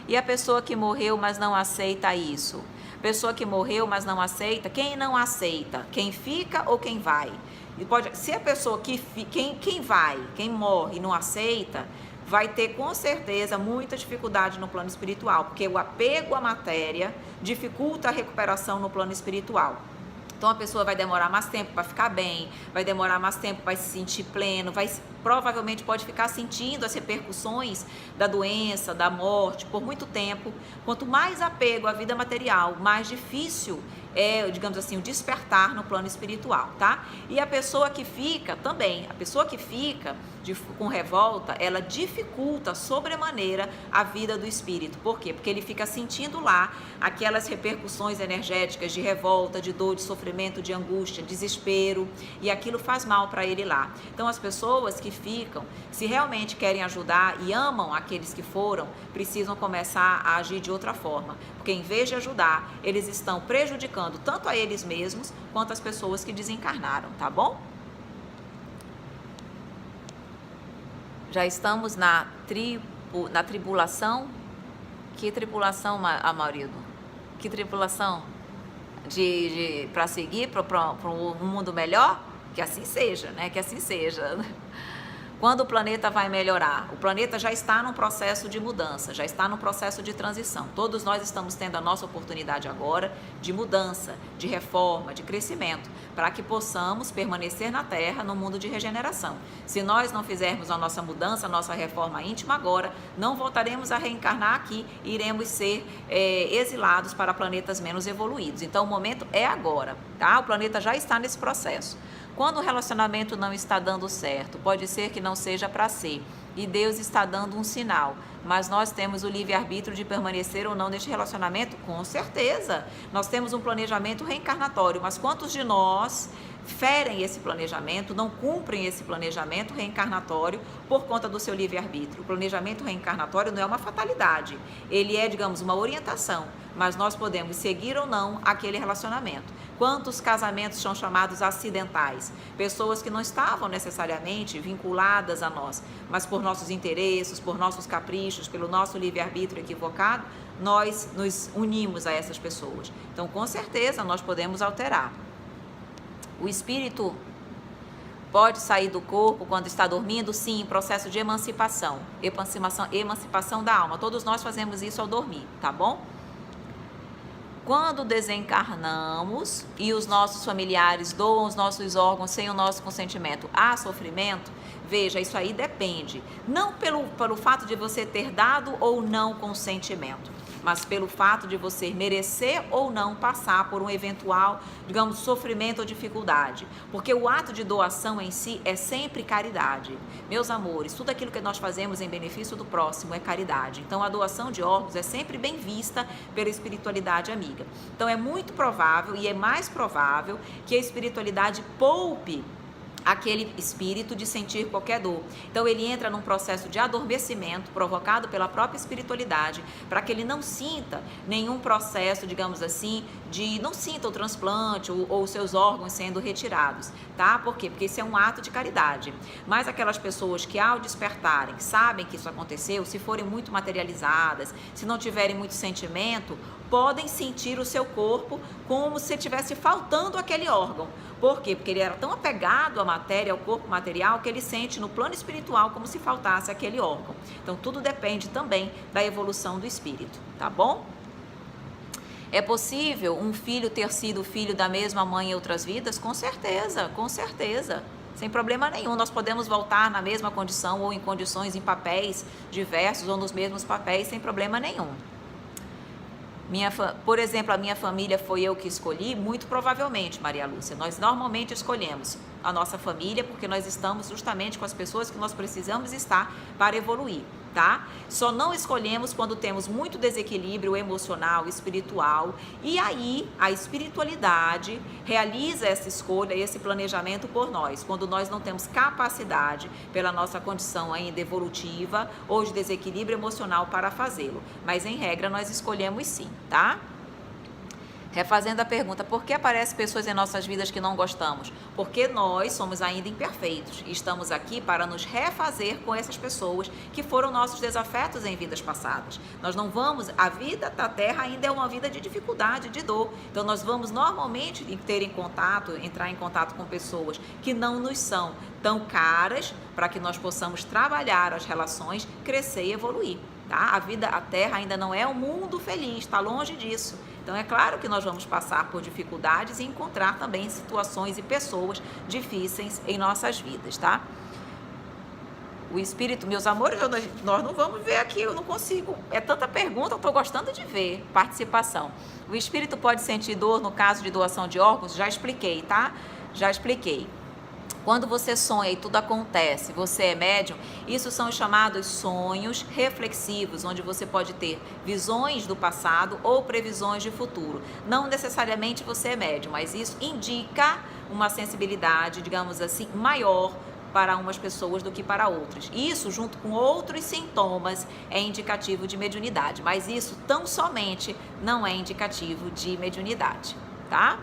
E a pessoa que morreu, mas não aceita isso? Pessoa que morreu, mas não aceita, quem não aceita? Quem fica ou quem vai? E pode, se a pessoa quem morre e não aceita, vai ter com certeza muita dificuldade no plano espiritual, porque o apego à matéria dificulta a recuperação no plano espiritual. Então a pessoa vai demorar mais tempo para ficar bem, vai demorar mais tempo para se sentir pleno, provavelmente pode ficar sentindo as repercussões da doença, da morte por muito tempo. Quanto mais apego à vida material, mais difícil é, digamos assim, o despertar no plano espiritual, tá? E a pessoa que fica também, a pessoa que fica com revolta, ela dificulta sobremaneira a vida do espírito. Por quê? Porque ele fica sentindo lá aquelas repercussões energéticas de revolta, de dor, de sofrimento, de angústia, desespero, e aquilo faz mal para ele lá. Então as pessoas que ficam, se realmente querem ajudar e amam aqueles que foram, precisam começar a agir de outra forma, porque em vez de ajudar, eles estão prejudicando tanto a eles mesmos quanto as pessoas que desencarnaram, tá bom? Já estamos na tribulação. Que tribulação, Amarildo? Que tribulação? Para seguir para um mundo melhor? Que assim seja, né? Que assim seja. Quando o planeta vai melhorar? O planeta já está num processo de mudança, já está num processo de transição. Todos nós estamos tendo a nossa oportunidade agora de mudança, de reforma, de crescimento, para que possamos permanecer na Terra no mundo de regeneração. Se nós não fizermos a nossa mudança, a nossa reforma íntima agora, não voltaremos a reencarnar aqui e iremos ser exilados para planetas menos evoluídos. Então o momento é agora, tá? O planeta já está nesse processo. Quando o relacionamento não está dando certo, pode ser que não seja para ser, e Deus está dando um sinal, mas nós temos o livre-arbítrio de permanecer ou não neste relacionamento? Com certeza, nós temos um planejamento reencarnatório, mas quantos de nós ferem esse planejamento, não cumprem esse planejamento reencarnatório por conta do seu livre-arbítrio? O planejamento reencarnatório não é uma fatalidade, ele é, digamos, uma orientação, mas nós podemos seguir ou não aquele relacionamento. Quantos casamentos são chamados acidentais? Pessoas que não estavam necessariamente vinculadas a nós, mas por nossos interesses, por nossos caprichos, pelo nosso livre-arbítrio equivocado, nós nos unimos a essas pessoas. Então, com certeza, nós podemos alterar. O espírito pode sair do corpo quando está dormindo? Sim, processo de emancipação da alma. Todos nós fazemos isso ao dormir, tá bom? Quando desencarnamos e os nossos familiares doam os nossos órgãos sem o nosso consentimento, há sofrimento? Veja, isso aí depende. Não pelo fato de você ter dado ou não consentimento, mas pelo fato de você merecer ou não passar por um eventual, digamos, sofrimento ou dificuldade. Porque o ato de doação em si é sempre caridade. Meus amores, tudo aquilo que nós fazemos em benefício do próximo é caridade. Então, a doação de órgãos é sempre bem vista pela espiritualidade amiga. Então, é muito provável e é mais provável que a espiritualidade poupe aquele espírito de sentir qualquer dor. Então ele entra num processo de adormecimento provocado pela própria espiritualidade, para que ele não sinta nenhum processo, digamos assim, não sinta o transplante ou seus órgãos sendo retirados, tá? Por quê? Porque isso é um ato de caridade. Mas aquelas pessoas que ao despertarem, sabem que isso aconteceu, se forem muito materializadas, se não tiverem muito sentimento, podem sentir o seu corpo como se tivesse faltando aquele órgão. Por quê? Porque ele era tão apegado à matéria, ao corpo material, que ele sente no plano espiritual como se faltasse aquele órgão. Então, tudo depende também da evolução do espírito, tá bom? É possível um filho ter sido filho da mesma mãe em outras vidas? Com certeza, sem problema nenhum. Nós podemos voltar na mesma condição ou em condições, em papéis diversos ou nos mesmos papéis, sem problema nenhum. Por exemplo, a minha família foi eu que escolhi? Muito provavelmente, Maria Lúcia. Nós normalmente escolhemos a nossa família porque nós estamos justamente com as pessoas que nós precisamos estar para evoluir, tá? Só não escolhemos quando temos muito desequilíbrio emocional, espiritual, e aí a espiritualidade realiza essa escolha, esse planejamento por nós, quando nós não temos capacidade pela nossa condição ainda evolutiva ou de desequilíbrio emocional para fazê-lo. Mas em regra nós escolhemos sim, tá? Refazendo a pergunta, por que aparecem pessoas em nossas vidas que não gostamos? Porque nós somos ainda imperfeitos e estamos aqui para nos refazer com essas pessoas que foram nossos desafetos em vidas passadas. Nós não vamos, a vida da Terra ainda é uma vida de dificuldade, de dor. Então nós vamos normalmente entrar em contato com pessoas que não nos são tão caras para que nós possamos trabalhar as relações, crescer e evoluir. Tá? A Terra ainda não é um mundo feliz, está longe disso. Então é claro que nós vamos passar por dificuldades e encontrar também situações e pessoas difíceis em nossas vidas, tá? O espírito, meus amores, nós não vamos ver aqui, eu não consigo. É tanta pergunta, eu estou gostando de ver. Participação. O espírito pode sentir dor no caso de doação de órgãos? Já expliquei, tá? Já expliquei. Quando você sonha e tudo acontece, você é médium, isso são os chamados sonhos reflexivos, onde você pode ter visões do passado ou previsões de futuro. Não necessariamente você é médium, mas isso indica uma sensibilidade, digamos assim, maior para umas pessoas do que para outras. Isso, junto com outros sintomas, é indicativo de mediunidade, mas isso tão somente não é indicativo de mediunidade, tá?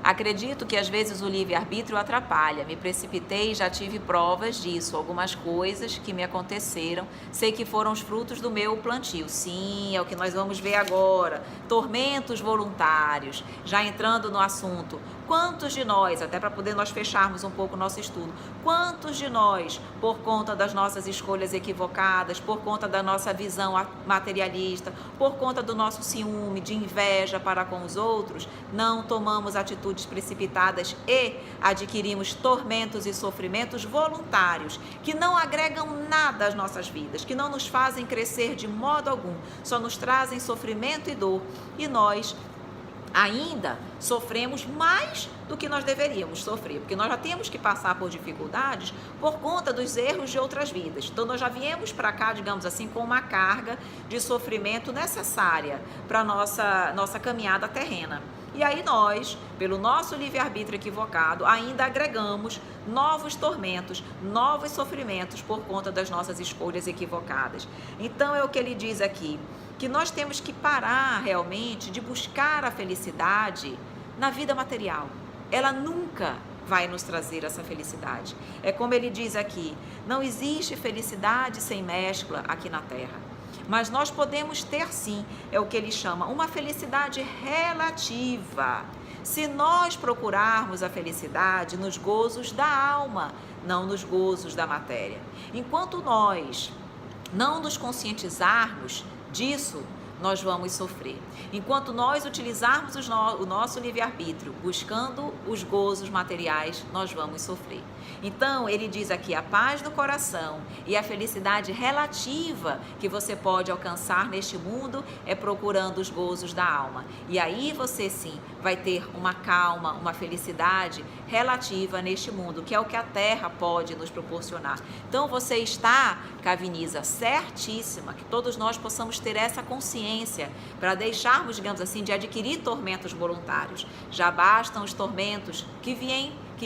Acredito que às vezes o livre-arbítrio atrapalha. Me precipitei e já tive provas disso. Algumas coisas que me aconteceram, sei que foram os frutos do meu plantio. Sim, é o que nós vamos ver agora. Tormentos voluntários. Já entrando no assunto, quantos de nós, até para poder nós fecharmos um pouco o nosso estudo, quantos de nós, por conta das nossas escolhas equivocadas, por conta da nossa visão materialista, por conta do nosso ciúme, de inveja para com os outros, não tomamos atitudes precipitadas e adquirimos tormentos e sofrimentos voluntários, que não agregam nada às nossas vidas, que não nos fazem crescer de modo algum, só nos trazem sofrimento e dor, e nós ainda sofremos mais do que nós deveríamos sofrer, porque nós já temos que passar por dificuldades por conta dos erros de outras vidas. Então nós já viemos para cá, digamos assim, com uma carga de sofrimento necessária para a nossa caminhada terrena. E aí nós, pelo nosso livre-arbítrio equivocado, ainda agregamos novos tormentos, novos sofrimentos por conta das nossas escolhas equivocadas. Então é o que ele diz aqui, que nós temos que parar realmente de buscar a felicidade na vida material. Ela nunca vai nos trazer essa felicidade. É como ele diz aqui, não existe felicidade sem mescla aqui na Terra. Mas nós podemos ter sim, é o que ele chama, uma felicidade relativa. Se nós procurarmos a felicidade nos gozos da alma, não nos gozos da matéria. Enquanto nós não nos conscientizarmos disso, nós vamos sofrer. Enquanto nós utilizarmos o nosso livre-arbítrio buscando os gozos materiais, nós vamos sofrer. Então, ele diz aqui, a paz do coração e a felicidade relativa que você pode alcançar neste mundo é procurando os gozos da alma. E aí você sim vai ter uma calma, uma felicidade relativa neste mundo, que é o que a Terra pode nos proporcionar. Então, você está, Caviniza, certíssima que todos nós possamos ter essa consciência para deixarmos, digamos assim, de adquirir tormentos voluntários. Já bastam os tormentos que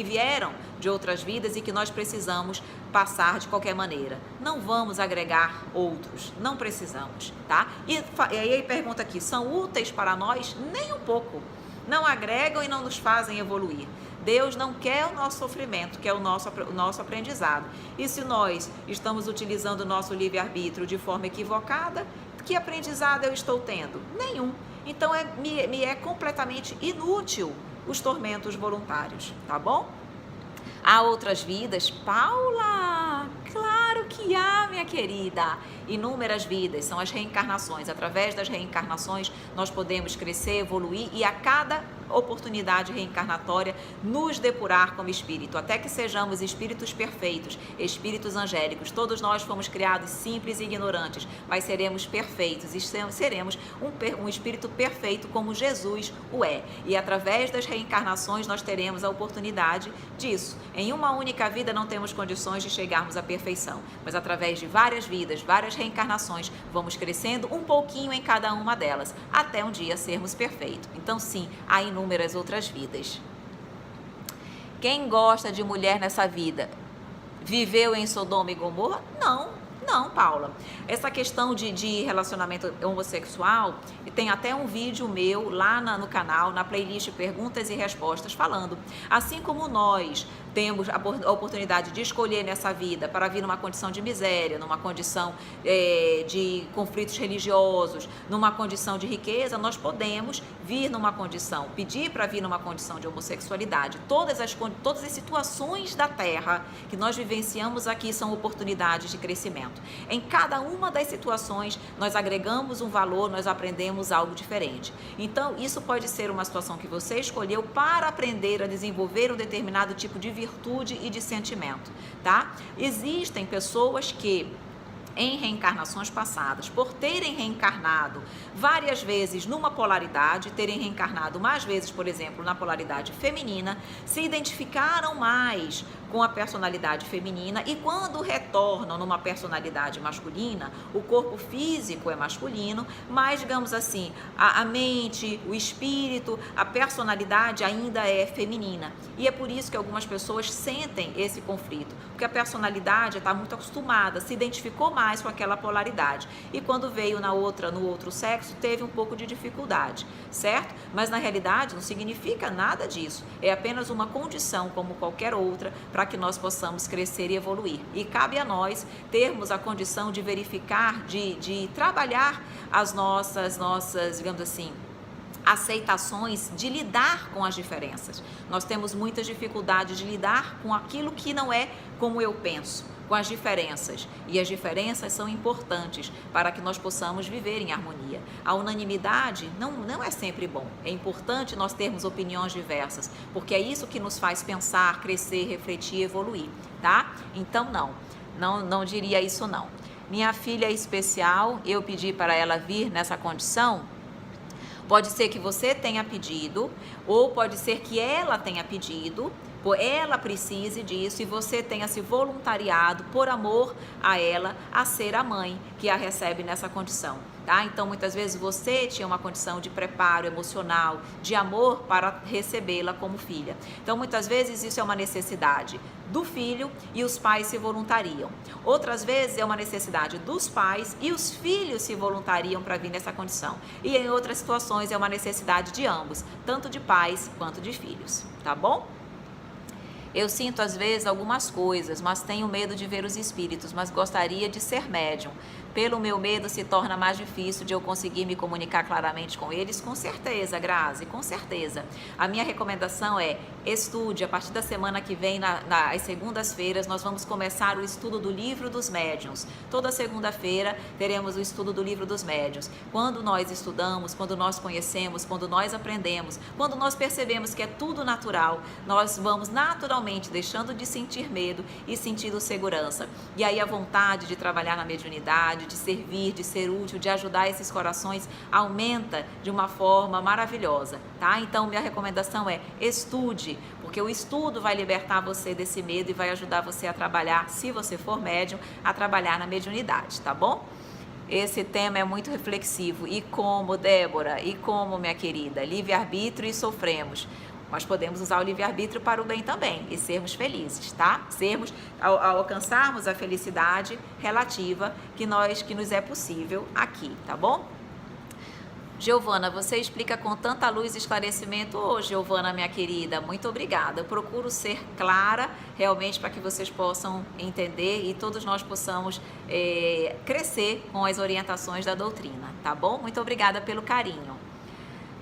vieram de outras vidas e que nós precisamos passar de qualquer maneira. Não vamos agregar outros, não precisamos, tá? E aí ele pergunta aqui, são úteis para nós? Nem um pouco. Não agregam e não nos fazem evoluir. Deus não quer o nosso sofrimento, quer o nosso aprendizado. E se nós estamos utilizando o nosso livre-arbítrio de forma equivocada, que aprendizado eu estou tendo? Nenhum. Então me é completamente inútil os tormentos voluntários, tá bom? Há outras vidas? Paula, claro que há, minha querida. Inúmeras vidas, são as reencarnações. Através das reencarnações, nós podemos crescer, evoluir e a cada oportunidade reencarnatória nos depurar como espírito, até que sejamos espíritos perfeitos, espíritos angélicos. Todos nós fomos criados simples e ignorantes, mas seremos perfeitos e seremos um espírito perfeito como Jesus o é. E através das reencarnações nós teremos a oportunidade disso. Em uma única vida não temos condições de chegarmos à perfeição, mas através de várias vidas, várias reencarnações, vamos crescendo um pouquinho em cada uma delas, até um dia sermos perfeitos. Então sim, há inúmeras outras vidas. Quem gosta de mulher nessa vida, viveu em Sodoma e Gomorra? Não, Paula. Essa questão de relacionamento homossexual, tem até um vídeo meu lá no canal, na playlist Perguntas e Respostas, falando. Assim como nós temos a oportunidade de escolher nessa vida para vir numa condição de miséria, numa condição de conflitos religiosos, numa condição de riqueza, nós podemos vir numa condição, pedir para vir numa condição de homossexualidade. Todas as situações da Terra que nós vivenciamos aqui são oportunidades de crescimento. Em cada uma das situações, nós agregamos um valor, nós aprendemos algo diferente. Então, isso pode ser uma situação que você escolheu para aprender a desenvolver um determinado tipo de virtude e de sentimento, tá? Existem pessoas que, em reencarnações passadas, por terem reencarnado várias vezes numa polaridade, terem reencarnado mais vezes, por exemplo, na polaridade feminina, se identificaram mais com a personalidade feminina e quando retornam numa personalidade masculina, o corpo físico é masculino, mas, digamos assim, a mente, o espírito, a personalidade ainda é feminina. E é por isso que algumas pessoas sentem esse conflito, porque a personalidade está muito acostumada, se identificou mais com aquela polaridade. E quando veio no outro sexo, teve um pouco de dificuldade, certo? Mas na realidade não significa nada disso. É apenas uma condição como qualquer outra para que nós possamos crescer e evoluir. E cabe a nós termos a condição de verificar, de trabalhar as nossas, digamos assim, aceitações, de lidar com as diferenças. Nós temos muitas dificuldades de lidar com aquilo que não é como eu penso, com as diferenças. E as diferenças são importantes para que nós possamos viver em harmonia. A unanimidade não é sempre bom. É importante nós termos opiniões diversas, porque é isso que nos faz pensar, crescer, refletir, evoluir, tá? Então não diria isso não. Minha filha é especial, eu pedi para ela vir nessa condição. Pode ser que você tenha pedido, ou pode ser que ela tenha pedido, ela precise disso e você tenha se voluntariado por amor a ela a ser a mãe que a recebe nessa condição, tá? Então, muitas vezes você tinha uma condição de preparo emocional, de amor para recebê-la como filha. Então, muitas vezes isso é uma necessidade do filho e os pais se voluntariam. Outras vezes é uma necessidade dos pais e os filhos se voluntariam para vir nessa condição. E em outras situações é uma necessidade de ambos, tanto de pais quanto de filhos, tá bom? Eu sinto às vezes algumas coisas, mas tenho medo de ver os espíritos, mas gostaria de ser médium. Pelo meu medo se torna mais difícil de eu conseguir me comunicar claramente com eles? Com certeza, Grazi, com certeza. A minha recomendação é estude. A partir da semana que vem, nas segundas-feiras, nós vamos começar o estudo do Livro dos Médiuns. Toda segunda-feira teremos o estudo do Livro dos Médiuns. Quando nós estudamos, quando nós conhecemos, quando nós aprendemos, quando nós percebemos que é tudo natural, nós vamos naturalmente deixando de sentir medo e sentindo segurança. E aí a vontade de trabalhar na mediunidade, de servir, de ser útil, de ajudar esses corações aumenta de uma forma maravilhosa, tá? Então minha recomendação é estude, porque o estudo vai libertar você desse medo e vai ajudar você a trabalhar, se você for médium, a trabalhar na mediunidade, tá bom? Esse tema é muito reflexivo. E como, Débora? E como, minha querida? Livre-arbítrio e sofremos. Nós podemos usar o livre-arbítrio para o bem também e sermos felizes, tá? Ao alcançarmos a felicidade relativa que nos é possível aqui, tá bom? Giovana, você explica com tanta luz e esclarecimento. Ô, Giovana, minha querida, muito obrigada. Eu procuro ser clara realmente para que vocês possam entender e todos nós possamos crescer com as orientações da doutrina, tá bom? Muito obrigada pelo carinho.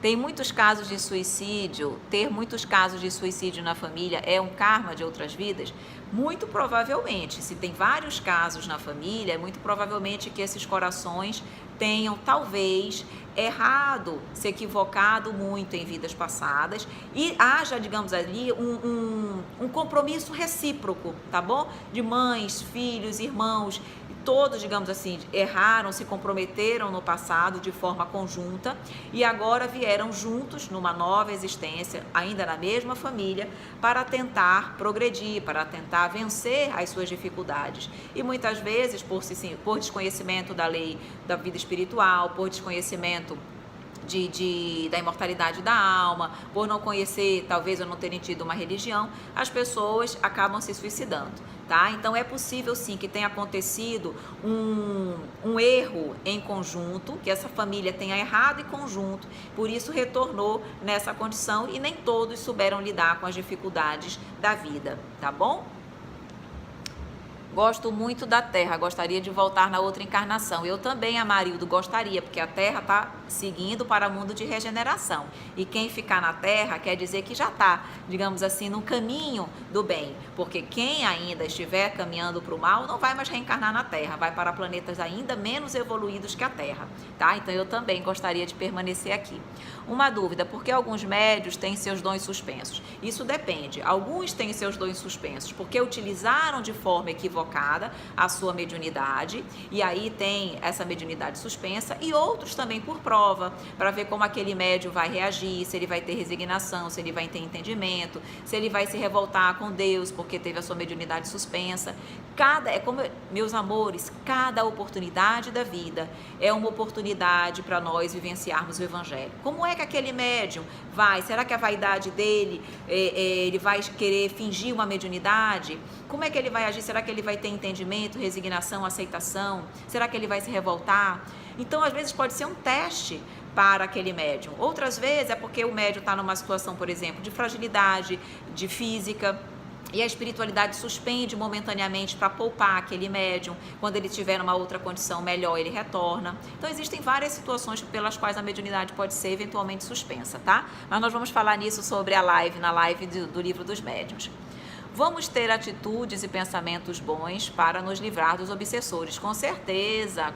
Ter muitos casos de suicídio na família é um karma de outras vidas? Muito provavelmente. Se tem vários casos na família, é muito provavelmente que esses corações tenham, talvez, errado, se equivocado muito em vidas passadas e haja, digamos ali, um compromisso recíproco, tá bom? De mães, filhos, irmãos, todos, digamos assim, erraram, se comprometeram no passado de forma conjunta e agora vieram juntos numa nova existência, ainda na mesma família, para tentar progredir, para tentar vencer as suas dificuldades. E muitas vezes, por desconhecimento da lei da vida espiritual, por desconhecimento da imortalidade da alma, por não conhecer, talvez ou não terem tido uma religião, as pessoas acabam se suicidando, tá? Então é possível sim que tenha acontecido um erro em conjunto, que essa família tenha errado em conjunto, por isso retornou nessa condição e nem todos souberam lidar com as dificuldades da vida, tá bom? Gosto muito da Terra, gostaria de voltar na outra encarnação. Eu também, Amarildo, gostaria, porque a Terra está seguindo para o mundo de regeneração. E quem ficar na Terra quer dizer que já está, digamos assim, no caminho do bem. Porque quem ainda estiver caminhando para o mal não vai mais reencarnar na Terra, vai para planetas ainda menos evoluídos que a Terra, tá? Então eu também gostaria de permanecer aqui. Uma dúvida, por que alguns médios têm seus dons suspensos? Isso depende. Alguns têm seus dons suspensos porque utilizaram de forma equivocada a sua mediunidade e aí tem essa mediunidade suspensa, e outros também por prova, para ver como aquele médium vai reagir, se ele vai ter resignação, se ele vai ter entendimento, se ele vai se revoltar com Deus porque teve a sua mediunidade suspensa. Meus amores, cada oportunidade da vida é uma oportunidade para nós vivenciarmos o Evangelho. Como é que aquele médium vai? Será que a vaidade dele, ele vai querer fingir uma mediunidade? Como é que ele vai agir? Será que ele vai ter entendimento, resignação, aceitação? Será que ele vai se revoltar? Então, às vezes, pode ser um teste para aquele médium. Outras vezes é porque o médium está numa situação, por exemplo, de fragilidade, de física, e a espiritualidade suspende momentaneamente para poupar aquele médium. Quando ele estiver numa outra condição melhor, ele retorna. Então, existem várias situações pelas quais a mediunidade pode ser eventualmente suspensa, tá? Mas nós vamos falar nisso sobre na live do Livro dos Médiuns. Vamos ter atitudes e pensamentos bons para nos livrar dos obsessores. Com certeza,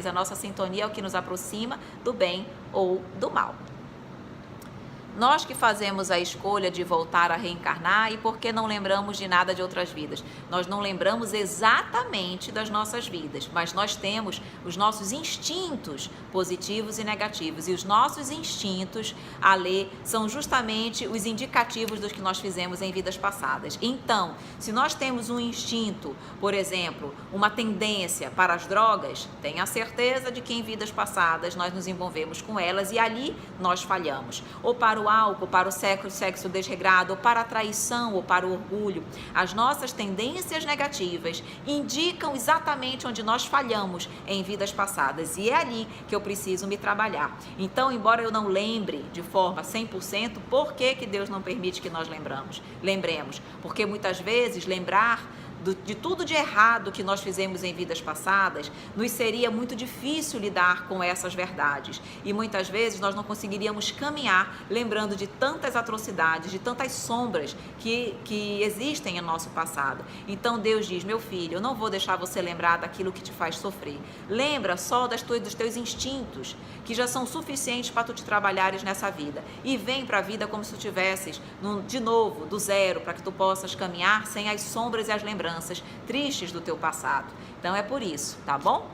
a nossa sintonia é o que nos aproxima do bem ou do mal. Nós que fazemos a escolha de voltar a reencarnar, e por que não lembramos de nada de outras vidas? Nós não lembramos exatamente das nossas vidas, mas nós temos os nossos instintos positivos e negativos. E os nossos instintos, Alê, são justamente os indicativos dos que nós fizemos em vidas passadas. Então, se nós temos um instinto, por exemplo, uma tendência para as drogas, tenha certeza de que em vidas passadas nós nos envolvemos com elas e ali nós falhamos. Ou para o álcool, para o sexo desregrado, ou para a traição, ou para o orgulho. As nossas tendências negativas indicam exatamente onde nós falhamos em vidas passadas, e é ali que eu preciso me trabalhar. Então, embora eu não lembre de forma 100%, por que Deus não permite que nós lembremos? Porque muitas vezes lembrar de tudo de errado que nós fizemos em vidas passadas, nos seria muito difícil lidar com essas verdades. E muitas vezes nós não conseguiríamos caminhar lembrando de tantas atrocidades, de tantas sombras que existem em nosso passado. Então Deus diz: meu filho, eu não vou deixar você lembrar daquilo que te faz sofrer. Lembra só dos teus instintos, que já são suficientes para tu te trabalhares nessa vida. E vem para a vida como se tu tivesses, de novo, do zero, para que tu possas caminhar sem as sombras e as lembranças tristes do teu passado. Então é por isso, tá bom?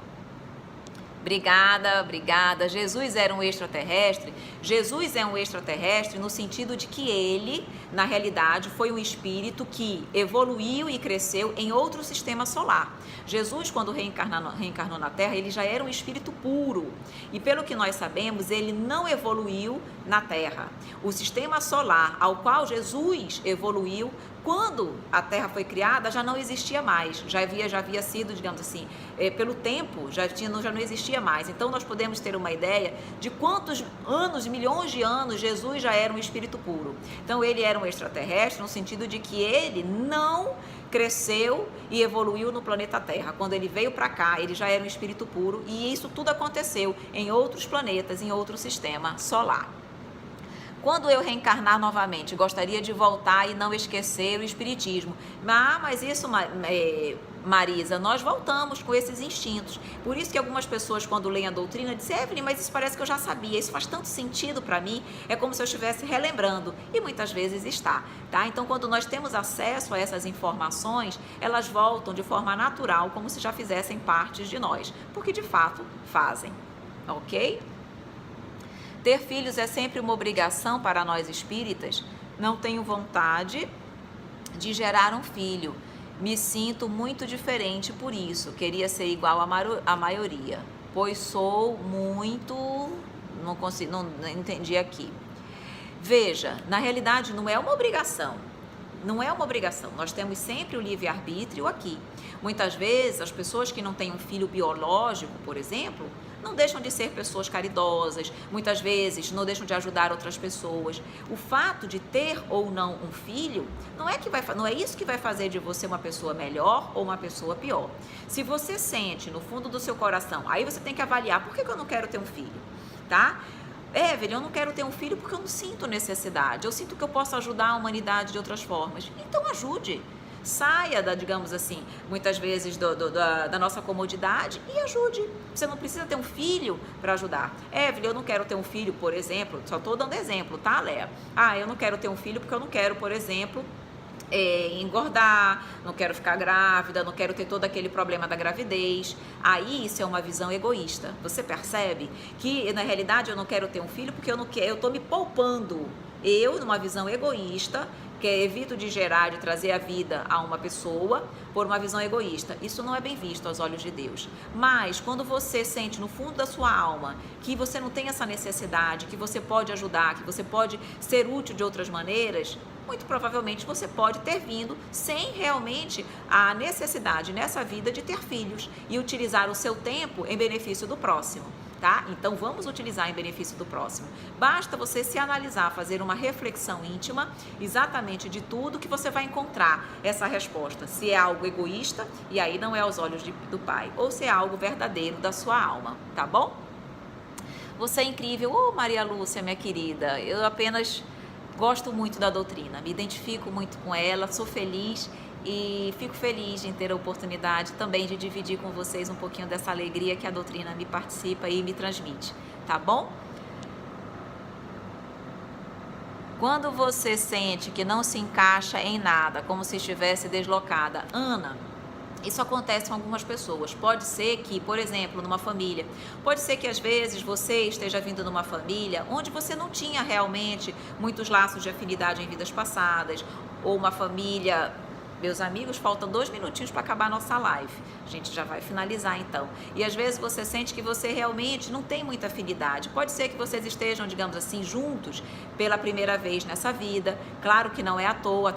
Obrigada, obrigada. Jesus era um extraterrestre? Jesus é um extraterrestre no sentido de que ele, na realidade, foi um espírito que evoluiu e cresceu em outro sistema solar. Jesus, quando reencarnou na Terra, ele já era um espírito puro. E pelo que nós sabemos, ele não evoluiu na Terra. O sistema solar ao qual Jesus evoluiu, quando a Terra foi criada, já não existia mais, já havia sido, digamos assim, pelo tempo, já não existia mais. Então nós podemos ter uma ideia de quantos anos, milhões de anos, Jesus já era um espírito puro. Então ele era um extraterrestre no sentido de que ele não cresceu e evoluiu no planeta Terra. Quando ele veio para cá, ele já era um espírito puro, e isso tudo aconteceu em outros planetas, em outro sistema solar. Quando eu reencarnar novamente, gostaria de voltar e não esquecer o espiritismo. Mas isso, Marisa, nós voltamos com esses instintos. Por isso que algumas pessoas, quando leem a doutrina, dizem: Evelyn, mas isso parece que eu já sabia, isso faz tanto sentido para mim, é como se eu estivesse relembrando. E muitas vezes está, tá? Então, quando nós temos acesso a essas informações, elas voltam de forma natural, como se já fizessem parte de nós, porque de fato fazem, ok? Ter filhos é sempre uma obrigação para nós espíritas? Não tenho vontade de gerar um filho. Me sinto muito diferente por isso. Queria ser igual à maioria, pois sou muito... Não entendi aqui. Veja, na realidade não é uma obrigação. Não é uma obrigação. Nós temos sempre o livre-arbítrio aqui. Muitas vezes, as pessoas que não têm um filho biológico, por exemplo, não deixam de ser pessoas caridosas, muitas vezes não deixam de ajudar outras pessoas. O fato de ter ou não um filho, não é isso que vai fazer de você uma pessoa melhor ou uma pessoa pior. Se você sente no fundo do seu coração, aí você tem que avaliar: por que eu não quero ter um filho, tá? Evelyn, eu não quero ter um filho porque eu não sinto necessidade, eu sinto que eu posso ajudar a humanidade de outras formas. Então ajude. Saia digamos assim, muitas vezes da nossa comodidade e ajude. Você não precisa ter um filho para ajudar. Evelyn, eu não quero ter um filho, por exemplo, só estou dando exemplo, tá, Léa? Eu não quero ter um filho porque eu não quero, por exemplo, engordar, não quero ficar grávida, não quero ter todo aquele problema da gravidez. Aí isso é uma visão egoísta. Você percebe que na realidade eu não quero ter um filho porque eu estou me poupando. Eu, numa visão egoísta, que evito de gerar, de trazer a vida a uma pessoa por uma visão egoísta. Isso não é bem visto aos olhos de Deus. Mas quando você sente no fundo da sua alma que você não tem essa necessidade, que você pode ajudar, que você pode ser útil de outras maneiras, muito provavelmente você pode ter vindo sem realmente a necessidade nessa vida de ter filhos e utilizar o seu tempo em benefício do próximo. Tá? Então vamos utilizar em benefício do próximo. Basta você se analisar, fazer uma reflexão íntima exatamente de tudo que você vai encontrar essa resposta. Se é algo egoísta, e aí não é aos olhos do Pai, ou se é algo verdadeiro da sua alma, tá bom? Você é incrível. Maria Lúcia, minha querida, eu apenas gosto muito da doutrina, me identifico muito com ela, sou feliz e fico feliz em ter a oportunidade também de dividir com vocês um pouquinho dessa alegria que a doutrina me participa e me transmite, tá bom? Quando você sente que não se encaixa em nada, como se estivesse deslocada, Ana, isso acontece com algumas pessoas. Pode ser que, por exemplo, numa família, pode ser que às vezes você esteja vindo numa família onde você não tinha realmente muitos laços de afinidade em vidas passadas, ou uma família... Meus amigos, faltam 2 minutinhos para acabar a nossa live. A gente já vai finalizar então. E às vezes você sente que você realmente não tem muita afinidade. Pode ser que vocês estejam, digamos assim, juntos pela primeira vez nessa vida. Claro que não é à toa,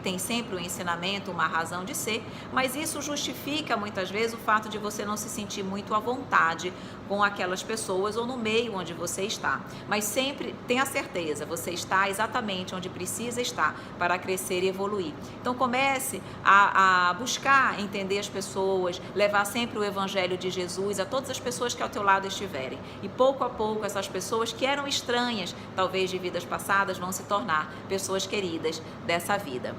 tem sempre um ensinamento, uma razão de ser. Mas isso justifica muitas vezes o fato de você não se sentir muito à vontade com aquelas pessoas ou no meio onde você está. Mas sempre tenha certeza, você está exatamente onde precisa estar para crescer e evoluir. Então, comece a buscar entender as pessoas, levar sempre o Evangelho de Jesus a todas as pessoas que ao teu lado estiverem. E pouco a pouco essas pessoas que eram estranhas, talvez de vidas passadas, vão se tornar pessoas queridas dessa vida.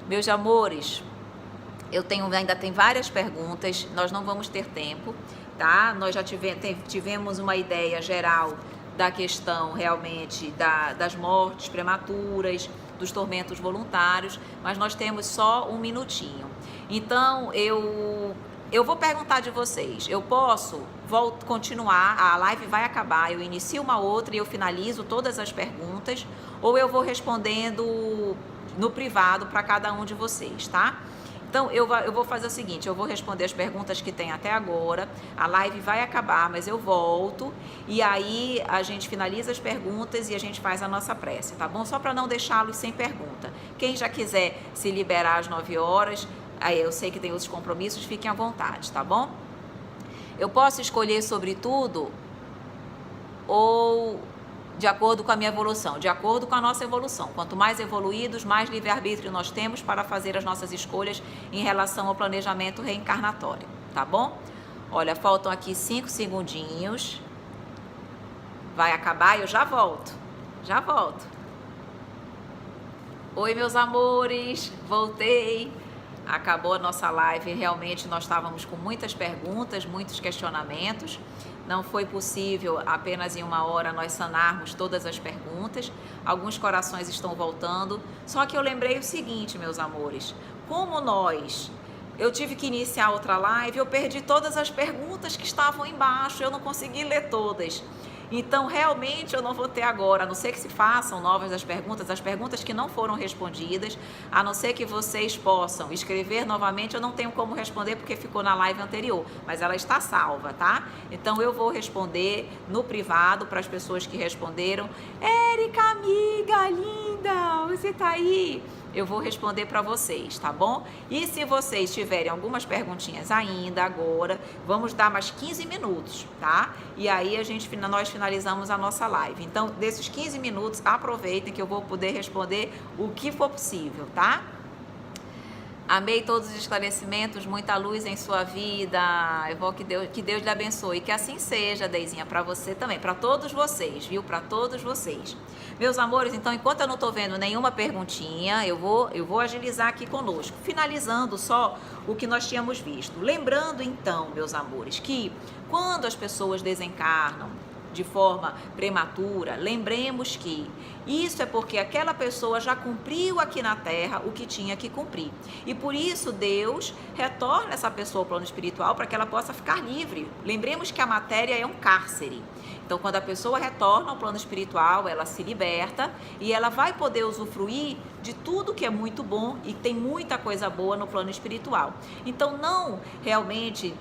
Meus amores, ainda tem várias perguntas, nós não vamos ter tempo, tá? Nós já tivemos uma ideia geral da questão realmente das mortes prematuras, dos tormentos voluntários, mas nós temos só um minutinho. Então, eu vou perguntar de vocês, eu posso continuar, a live vai acabar, eu inicio uma outra e eu finalizo todas as perguntas, ou eu vou respondendo no privado para cada um de vocês, tá? Então, eu vou fazer o seguinte, eu vou responder as perguntas que tem até agora, a live vai acabar, mas eu volto, e aí a gente finaliza as perguntas e a gente faz a nossa prece, tá bom? Só para não deixá-los sem pergunta. Quem já quiser se liberar às 9 horas, aí eu sei que tem outros compromissos, fiquem à vontade, tá bom? Eu posso escolher sobre tudo ou de acordo com a minha evolução? De acordo com a nossa evolução. Quanto mais evoluídos, mais livre-arbítrio nós temos para fazer as nossas escolhas em relação ao planejamento reencarnatório, tá bom? Olha, faltam aqui 5 segundinhos. Vai acabar e eu já volto. Já volto. Oi, meus amores, voltei. Acabou a nossa live, realmente nós estávamos com muitas perguntas, muitos questionamentos. Não foi possível apenas em 1 hora nós sanarmos todas as perguntas. Alguns corações estão voltando. Só que eu lembrei o seguinte, meus amores, eu tive que iniciar outra live, eu perdi todas as perguntas que estavam embaixo, eu não consegui ler todas. Então, realmente, eu não vou ter agora, a não ser que se façam novas as perguntas que não foram respondidas, a não ser que vocês possam escrever novamente, eu não tenho como responder porque ficou na live anterior, mas ela está salva, tá? Então, eu vou responder no privado para as pessoas que responderam. Érica, amiga linda, você tá aí? Eu vou responder para vocês, tá bom? E se vocês tiverem algumas perguntinhas ainda agora, vamos dar mais 15 minutos, tá? E aí nós finalizamos a nossa live. Então, desses 15 minutos, aproveitem que eu vou poder responder o que for possível, tá? Amei todos os esclarecimentos, muita luz em sua vida. Eu vou que Deus lhe abençoe. Que assim seja, Deizinha, para você também, para todos vocês, viu? Para todos vocês. Meus amores, então, enquanto eu não estou vendo nenhuma perguntinha, eu vou agilizar aqui conosco, finalizando só o que nós tínhamos visto. Lembrando, então, meus amores, que quando as pessoas desencarnam de forma prematura, lembremos que isso é porque aquela pessoa já cumpriu aqui na Terra o que tinha que cumprir. E por isso Deus retorna essa pessoa ao plano espiritual para que ela possa ficar livre. Lembremos que a matéria é um cárcere. Então, quando a pessoa retorna ao plano espiritual, ela se liberta e ela vai poder usufruir de tudo que é muito bom e tem muita coisa boa no plano espiritual. Então, não realmente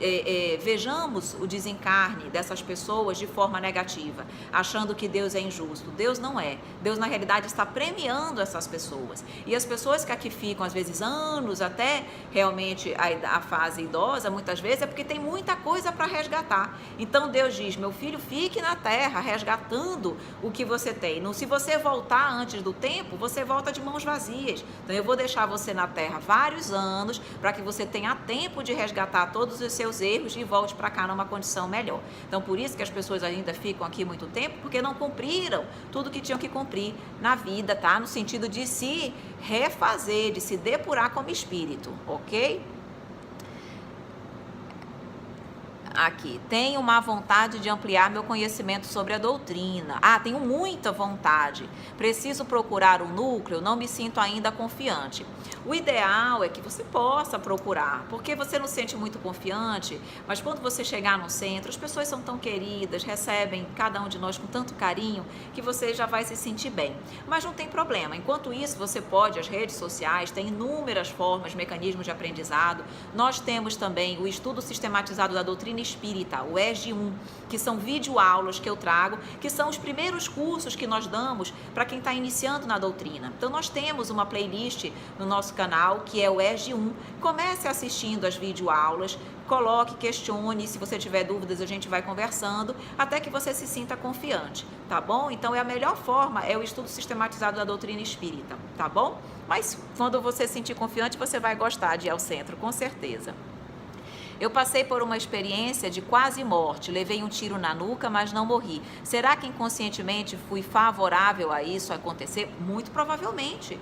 vejamos o desencarne dessas pessoas de forma negativa, achando que Deus é injusto. Deus não é. Deus, na realidade, está premiando essas pessoas. E as pessoas que aqui ficam, às vezes, anos, até realmente a fase idosa, muitas vezes, é porque tem muita coisa para resgatar. Então, Deus diz, meu filho, fique na Terra resgatando o que você tem. Se você voltar antes do tempo, você volta de mãos vazias. Então, eu vou deixar você na Terra vários anos para que você tenha tempo de resgatar todos os seus erros e volte para cá numa condição melhor. Então, por isso que as pessoas ainda ficam aqui muito tempo, porque não cumpriram tudo que tinham que cumprir na vida, tá? No sentido de se refazer, de se depurar como espírito, ok? Aqui, tenho uma vontade de ampliar meu conhecimento sobre a doutrina. Tenho muita vontade. Preciso procurar um núcleo, não me sinto ainda confiante. O ideal é que você possa procurar, porque você não se sente muito confiante, mas quando você chegar no centro, as pessoas são tão queridas, recebem cada um de nós com tanto carinho, que você já vai se sentir bem. Mas não tem problema. Enquanto isso, você pode, as redes sociais, tem inúmeras formas, mecanismos de aprendizado. Nós temos também o estudo sistematizado da doutrina Espírita, o ESG 1, que são videoaulas que eu trago, que são os primeiros cursos que nós damos para quem está iniciando na doutrina. Então nós temos uma playlist no nosso canal que é o ESG 1. Comece assistindo as videoaulas, coloque, questione, se você tiver dúvidas a gente vai conversando, até que você se sinta confiante, tá bom? Então a melhor forma é o estudo sistematizado da doutrina espírita, tá bom? Mas quando você se sentir confiante, você vai gostar de ir ao centro, com certeza. Eu passei por uma experiência de quase morte, levei um tiro na nuca, mas não morri. Será que inconscientemente fui favorável a isso acontecer? Muito provavelmente,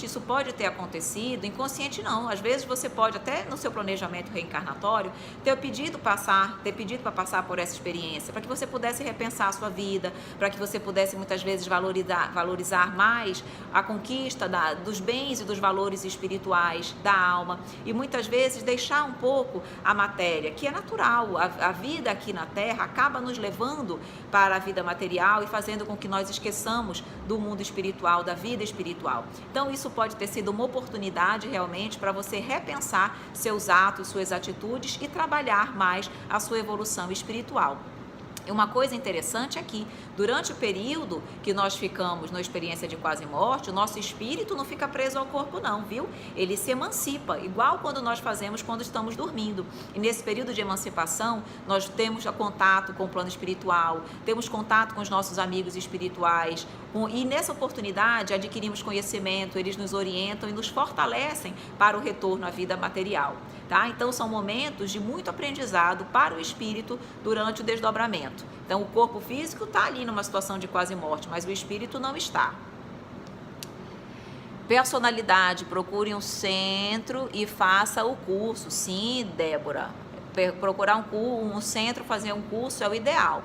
isso pode ter acontecido, inconsciente não. Às vezes você pode até no seu planejamento reencarnatório ter pedido para passar por essa experiência, para que você pudesse repensar a sua vida, para que você pudesse muitas vezes valorizar mais a conquista dos bens e dos valores espirituais da alma e muitas vezes deixar um pouco a matéria, que é natural. A vida aqui na Terra acaba nos levando para a vida material e fazendo com que nós esqueçamos do mundo espiritual, da vida espiritual. Então isso pode ter sido uma oportunidade realmente para você repensar seus atos, suas atitudes e trabalhar mais a sua evolução espiritual. E uma coisa interessante é que, durante o período que nós ficamos na experiência de quase morte, o nosso espírito não fica preso ao corpo não, viu? Ele se emancipa, igual quando nós fazemos quando estamos dormindo. E nesse período de emancipação, nós temos contato com o plano espiritual, temos contato com os nossos amigos espirituais, e nessa oportunidade adquirimos conhecimento, eles nos orientam e nos fortalecem para o retorno à vida material. Tá? Então são momentos de muito aprendizado para o espírito durante o desdobramento. Então o corpo físico está ali numa situação de quase morte, mas o espírito não está. Personalidade, procure um centro e faça o curso. Sim, Débora, procurar um centro, fazer um curso é o ideal.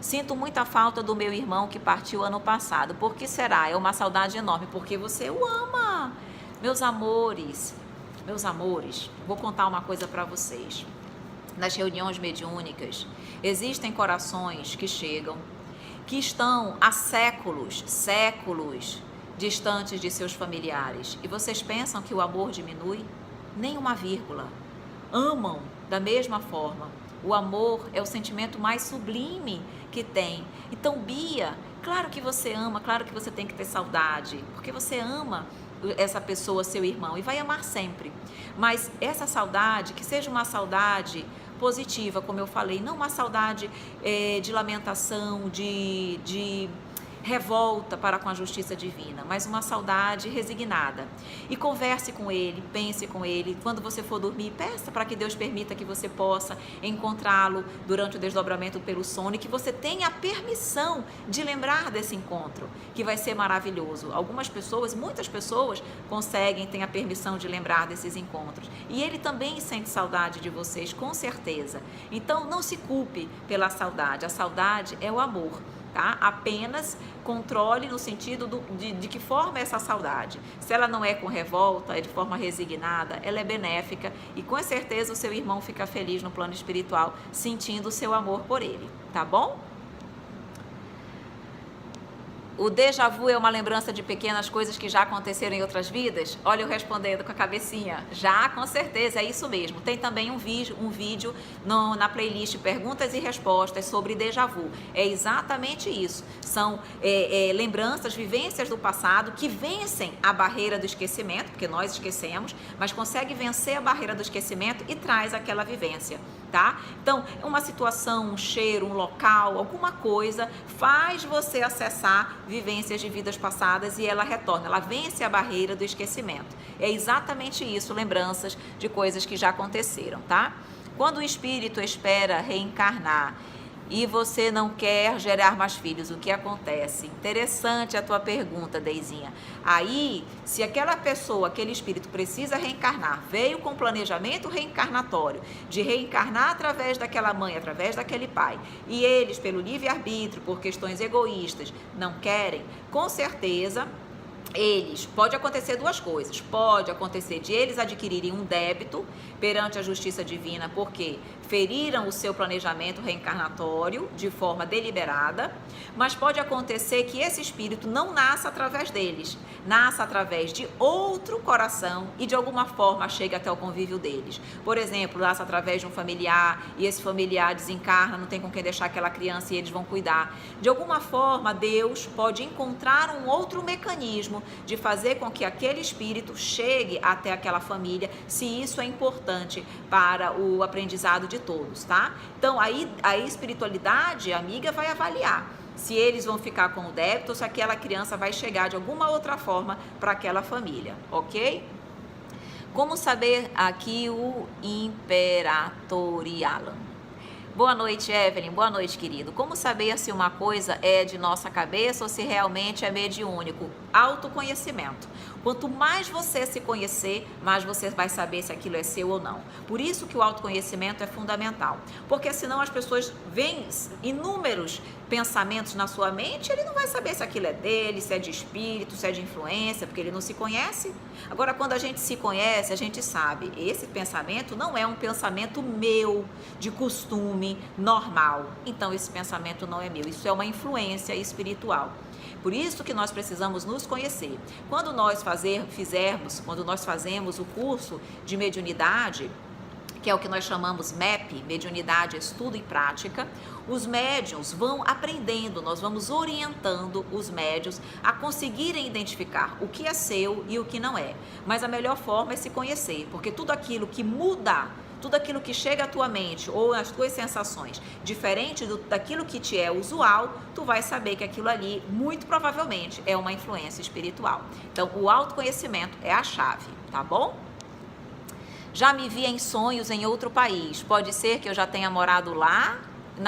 Sinto muita falta do meu irmão que partiu ano passado. Por que será? É uma saudade enorme, porque você o ama. Meus amores, vou contar uma coisa para vocês. Nas reuniões mediúnicas, existem corações que chegam, que estão há séculos distantes de seus familiares. E vocês pensam que o amor diminui? Nem uma vírgula. Amam da mesma forma. O amor é o sentimento mais sublime que tem. Então, Bia, claro que você ama, claro que você tem que ter saudade, porque você ama essa pessoa, seu irmão, e vai amar sempre. Mas essa saudade, que seja uma saudade positiva, como eu falei, não uma saudade de lamentação, de revolta para com a justiça divina, mas uma saudade resignada. E converse com ele, pense com ele. Quando você for dormir, peça para que Deus permita que você possa encontrá-lo durante o desdobramento pelo sono e que você tenha a permissão de lembrar desse encontro, que vai ser maravilhoso. Muitas pessoas conseguem, têm a permissão de lembrar desses encontros. E ele também sente saudade de vocês, com certeza. Então, não se culpe pela saudade. A saudade é o amor. Tá? Apenas controle no sentido de que forma é essa saudade. Se ela não é com revolta, é de forma resignada, ela é benéfica e com certeza o seu irmão fica feliz no plano espiritual, sentindo o seu amor por ele, tá bom? O déjà vu é uma lembrança de pequenas coisas que já aconteceram em outras vidas? Olha eu respondendo com a cabecinha. Já, com certeza, é isso mesmo. Tem também um vídeo na playlist Perguntas e Respostas sobre déjà vu. É exatamente isso. São lembranças, vivências do passado que vencem a barreira do esquecimento, porque nós esquecemos, mas consegue vencer a barreira do esquecimento e traz aquela vivência. Tá? Então, uma situação, um cheiro, um local, alguma coisa faz você acessar vivências de vidas passadas e ela retorna, ela vence a barreira do esquecimento. É exatamente isso, lembranças de coisas que já aconteceram, tá? Quando o espírito espera reencarnar e você não quer gerar mais filhos, o que acontece? Interessante a tua pergunta, Deizinha. Aí, se aquela pessoa, aquele espírito precisa reencarnar, veio com planejamento reencarnatório, de reencarnar através daquela mãe, através daquele pai, e eles, pelo livre-arbítrio, por questões egoístas, não querem, com certeza, pode acontecer duas coisas. Pode acontecer de eles adquirirem um débito perante a justiça divina, porque feriram o seu planejamento reencarnatório de forma deliberada, mas pode acontecer que esse espírito não nasça através deles, nasça através de outro coração e de alguma forma chegue até o convívio deles. Por exemplo, nasça através de um familiar e esse familiar desencarna, não tem com quem deixar aquela criança e eles vão cuidar. De alguma forma, Deus pode encontrar um outro mecanismo de fazer com que aquele espírito chegue até aquela família, se isso é importante para o aprendizado de todos, tá? Então, aí a espiritualidade, amiga, vai avaliar se eles vão ficar com o débito ou se aquela criança vai chegar de alguma outra forma para aquela família, ok? Como saber aqui o Imperatorial? Boa noite, Evelyn. Boa noite, querido. Como saber se uma coisa é de nossa cabeça ou se realmente é mediúnico? Autoconhecimento. Quanto mais você se conhecer, mais você vai saber se aquilo é seu ou não. Por isso que o autoconhecimento é fundamental. Porque senão as pessoas veem inúmeros pensamentos na sua mente, ele não vai saber se aquilo é dele, se é de espírito, se é de influência, porque ele não se conhece. Agora, quando a gente se conhece, a gente sabe, esse pensamento não é um pensamento meu, de costume, normal. Então, esse pensamento não é meu, isso é uma influência espiritual. Por isso que nós precisamos nos conhecer. Quando nós fazemos o curso de mediunidade, que é o que nós chamamos MEP, Mediunidade, Estudo e Prática, os médiuns vão aprendendo, nós vamos orientando os médiuns a conseguirem identificar o que é seu e o que não é. Mas a melhor forma é se conhecer, porque tudo aquilo que muda, tudo aquilo que chega à tua mente ou às tuas sensações, diferente daquilo que te é usual, tu vai saber que aquilo ali, muito provavelmente, é uma influência espiritual. Então, o autoconhecimento é a chave, tá bom? Já me vi em sonhos em outro país. Pode ser que eu já tenha morado lá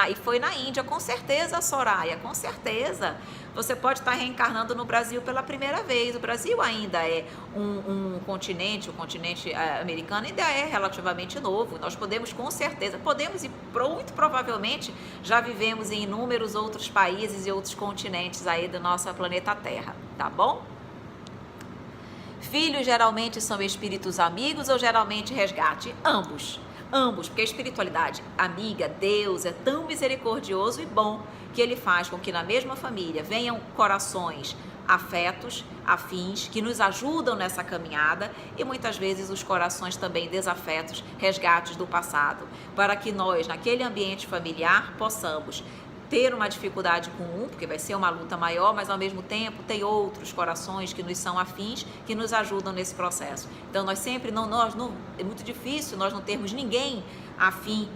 e foi na Índia, com certeza, Soraya, com certeza. Você pode estar reencarnando no Brasil pela primeira vez. O Brasil ainda é um continente, o continente americano ainda é relativamente novo. Nós podemos, com certeza, podemos e muito provavelmente já vivemos em inúmeros outros países e outros continentes aí do nosso planeta Terra, tá bom? Filhos geralmente são espíritos amigos ou geralmente resgate? Ambos, porque a espiritualidade amiga, Deus, é tão misericordioso e bom que ele faz com que na mesma família venham corações afetos, afins, que nos ajudam nessa caminhada e muitas vezes os corações também desafetos, resgates do passado, para que nós, naquele ambiente familiar, possamos ter uma dificuldade com um, porque vai ser uma luta maior, mas ao mesmo tempo tem outros corações que nos são afins, que nos ajudam nesse processo. Então nós sempre, é muito difícil nós não termos ninguém afim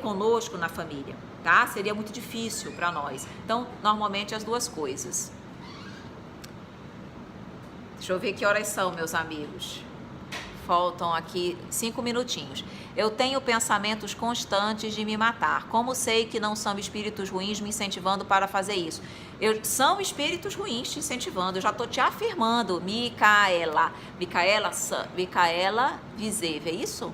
conosco na família, tá? Seria muito difícil para nós. Então, normalmente as duas coisas. Deixa eu ver que horas são, meus amigos. Faltam aqui 5 minutinhos. Eu tenho pensamentos constantes de me matar. Como sei que não são espíritos ruins me incentivando para fazer isso? São espíritos ruins te incentivando. Eu já estou te afirmando. Micaela Vizeve, é isso?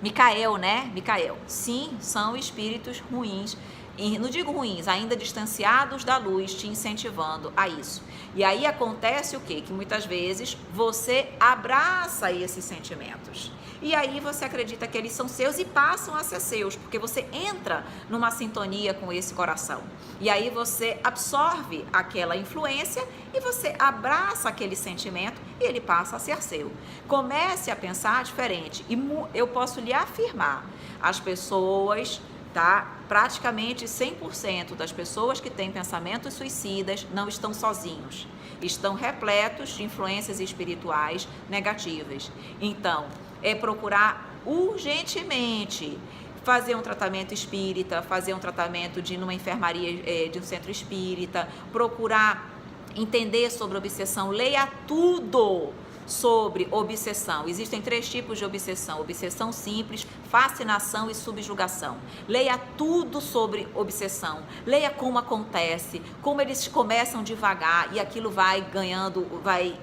Micael, né? Micael. Sim, são espíritos ruins. E não digo ruins, ainda distanciados da luz, te incentivando a isso. E aí acontece o quê? Que muitas vezes você abraça esses sentimentos. E aí você acredita que eles são seus e passam a ser seus, porque você entra numa sintonia com esse coração. E aí você absorve aquela influência e você abraça aquele sentimento e ele passa a ser seu. Comece a pensar diferente. E eu posso lhe afirmar, as pessoas... tá? Praticamente 100% das pessoas que têm pensamentos suicidas não estão sozinhos, estão repletos de influências espirituais negativas. Então, é procurar urgentemente fazer um tratamento espírita, fazer um tratamento numa enfermaria de um centro espírita, procurar entender sobre obsessão, leia tudo sobre obsessão. Existem 3 tipos de obsessão: obsessão simples, fascinação e subjugação. Leia tudo sobre obsessão, leia como acontece, como eles começam devagar e aquilo vai ganhando, vai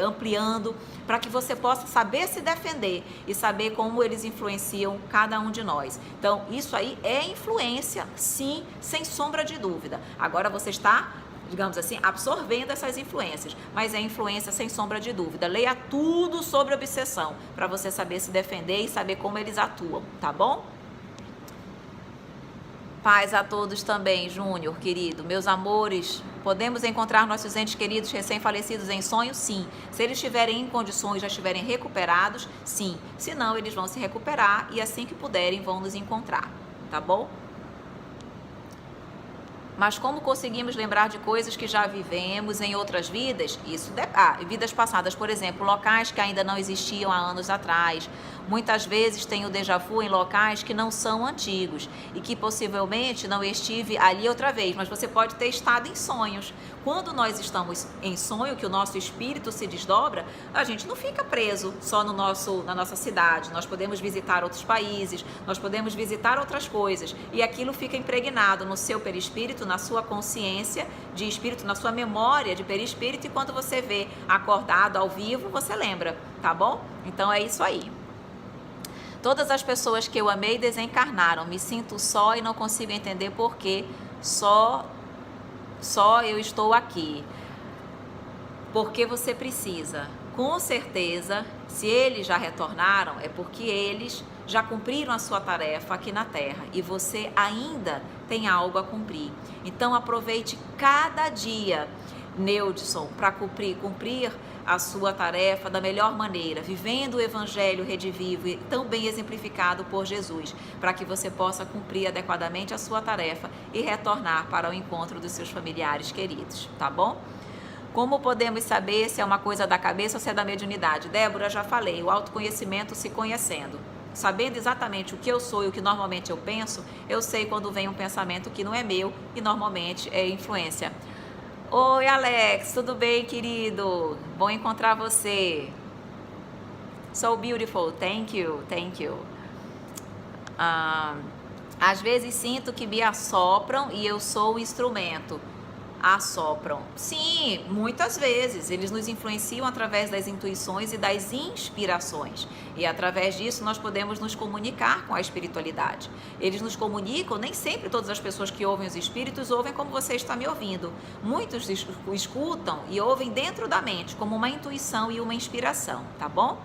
ampliando, para que você possa saber se defender e saber como eles influenciam cada um de nós. Então, isso aí é influência, sim, sem sombra de dúvida. Agora você está, digamos assim, absorvendo essas influências, mas é influência sem sombra de dúvida. Leia tudo sobre obsessão, para você saber se defender e saber como eles atuam, tá bom? Paz a todos também, Júnior, querido. Meus amores, podemos encontrar nossos entes queridos recém-falecidos em sonho? Sim. Se eles estiverem em condições, já estiverem recuperados, sim. Se não, eles vão se recuperar e assim que puderem vão nos encontrar, tá bom? Mas como conseguimos lembrar de coisas que já vivemos em outras vidas? Vidas passadas, por exemplo, locais que ainda não existiam há anos atrás. Muitas vezes tenho déjà vu em locais que não são antigos e que possivelmente não estive ali outra vez, mas você pode ter estado em sonhos. Quando nós estamos em sonho, que o nosso espírito se desdobra, a gente não fica preso só na nossa cidade. Nós podemos visitar outros países, nós podemos visitar outras coisas e aquilo fica impregnado no seu perispírito, na sua consciência de espírito, na sua memória de perispírito, e quando você vê acordado ao vivo, você lembra, tá bom? Então é isso aí. Todas as pessoas que eu amei desencarnaram. Me sinto só e não consigo entender por que só eu estou aqui. Porque você precisa. Com certeza, se eles já retornaram, é porque eles já cumpriram a sua tarefa aqui na Terra e você ainda tem algo a cumprir. Então aproveite cada dia, Neudson, para cumprir a sua tarefa da melhor maneira, vivendo o Evangelho redivivo, tão bem exemplificado por Jesus, para que você possa cumprir adequadamente a sua tarefa e retornar para o encontro dos seus familiares queridos, tá bom? Como podemos saber se é uma coisa da cabeça ou se é da mediunidade? Débora, já falei, o autoconhecimento se conhecendo. Sabendo exatamente o que eu sou e o que normalmente eu penso, eu sei quando vem um pensamento que não é meu e normalmente é influência. Oi, Alex, tudo bem, querido? Bom encontrar você. So beautiful, thank you. Às vezes sinto que me assopram e eu sou o instrumento. Assopram. Sim, muitas vezes. Eles nos influenciam através das intuições e das inspirações. E através disso nós podemos nos comunicar com a espiritualidade. Eles nos comunicam, nem sempre todas as pessoas que ouvem os espíritos ouvem como você está me ouvindo. Muitos escutam e ouvem dentro da mente, como uma intuição e uma inspiração, tá bom?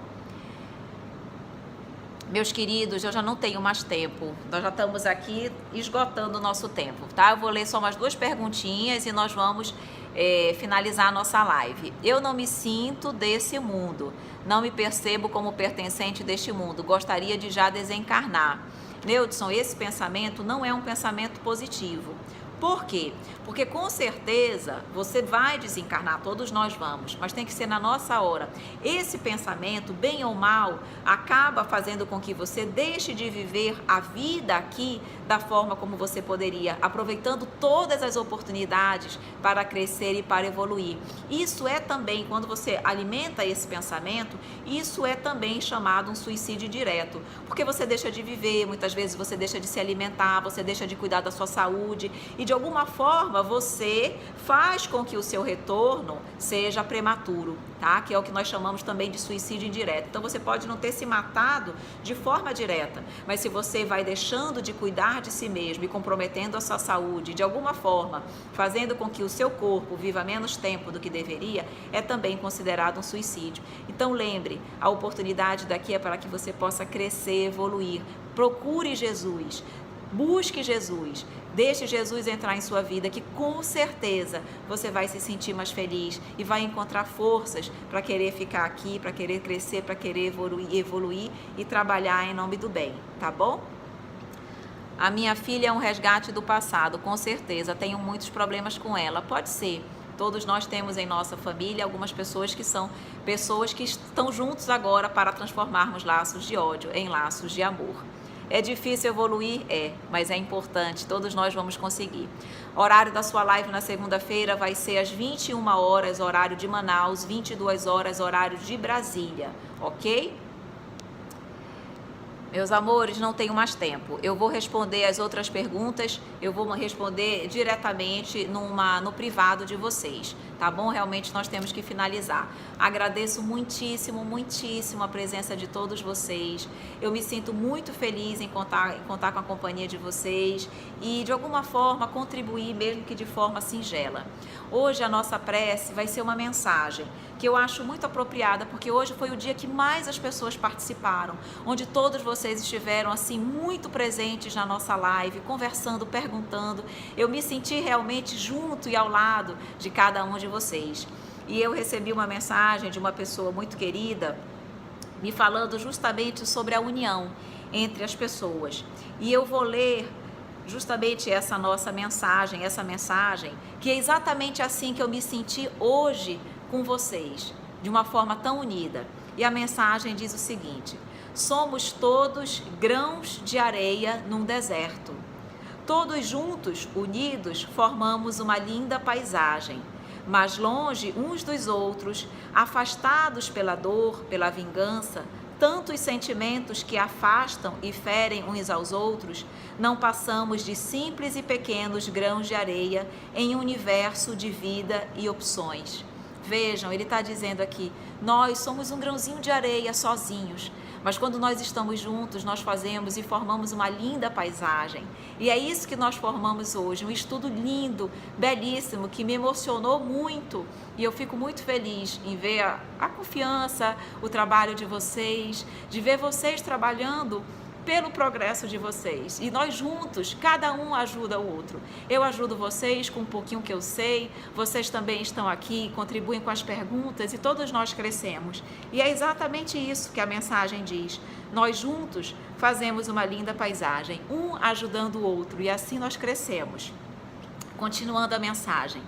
Meus queridos, eu já não tenho mais tempo. Nós já estamos aqui esgotando o nosso tempo, tá? Eu vou ler só umas 2 perguntinhas e nós vamos finalizar a nossa live. Eu não me sinto desse mundo. Não me percebo como pertencente deste mundo. Gostaria de já desencarnar. Neudson, esse pensamento não é um pensamento positivo. Por quê? Porque com certeza você vai desencarnar, todos nós vamos, mas tem que ser na nossa hora. Esse pensamento, bem ou mal, acaba fazendo com que você deixe de viver a vida aqui da forma como você poderia, aproveitando todas as oportunidades para crescer e para evoluir. Isso é também, quando você alimenta esse pensamento, isso é também chamado um suicídio direto, porque você deixa de viver, muitas vezes você deixa de se alimentar, você deixa de cuidar da sua saúde e de alguma forma você faz com que o seu retorno seja prematuro, tá? Que é o que nós chamamos também de suicídio indireto. Então você pode não ter se matado de forma direta, mas se você vai deixando de cuidar de si mesmo e comprometendo a sua saúde de alguma forma, fazendo com que o seu corpo viva menos tempo do que deveria, é também considerado um suicídio. Então lembre, a oportunidade daqui é para que você possa crescer, evoluir. Procure Jesus. Busque Jesus, deixe Jesus entrar em sua vida, que com certeza você vai se sentir mais feliz e vai encontrar forças para querer ficar aqui, para querer crescer, para querer evoluir e trabalhar em nome do bem, tá bom? A minha filha é um resgate do passado, com certeza, tenho muitos problemas com ela, pode ser. Todos nós temos em nossa família algumas pessoas que são pessoas que estão juntos agora para transformarmos laços de ódio em laços de amor. É difícil evoluir? É, mas é importante, todos nós vamos conseguir. Horário da sua live na segunda-feira vai ser às 21 horas, horário de Manaus, 22 horas, horário de Brasília, ok? Meus amores, não tenho mais tempo. Eu vou responder as outras perguntas, eu vou responder diretamente no privado de vocês, tá? tá bom? Realmente nós temos que finalizar. Agradeço muitíssimo, muitíssimo a presença de todos vocês. Eu me sinto muito feliz em contar com a companhia de vocês e de alguma forma contribuir, mesmo que de forma singela. Hoje a nossa prece vai ser uma mensagem que eu acho muito apropriada, porque hoje foi o dia que mais as pessoas participaram, onde todos vocês estiveram assim muito presentes na nossa live, conversando, perguntando. Eu me senti realmente junto e ao lado de cada um de vocês. E eu recebi uma mensagem de uma pessoa muito querida, me falando justamente sobre a união entre as pessoas. E eu vou ler justamente essa nossa mensagem, que é exatamente assim que eu me senti hoje com vocês, de uma forma tão unida. E a mensagem diz o seguinte: somos todos grãos de areia num deserto. Todos juntos, unidos, formamos uma linda paisagem, mas longe uns dos outros, afastados pela dor, pela vingança, tantos sentimentos que afastam e ferem uns aos outros, não passamos de simples e pequenos grãos de areia em um universo de vida e opções. Vejam, ele está dizendo aqui, nós somos um grãozinho de areia sozinhos, mas quando nós estamos juntos, nós fazemos e formamos uma linda paisagem. E é isso que nós formamos hoje, um estudo lindo, belíssimo, que me emocionou muito. E eu fico muito feliz em ver a confiança, o trabalho de vocês, de ver vocês trabalhando pelo progresso de vocês. E nós juntos, cada um ajuda o outro. Eu ajudo vocês com um pouquinho que eu sei, vocês também estão aqui, contribuem com as perguntas e todos nós crescemos. E é exatamente isso que a mensagem diz. Nós juntos fazemos uma linda paisagem, um ajudando o outro, e assim nós crescemos. Continuando a mensagem.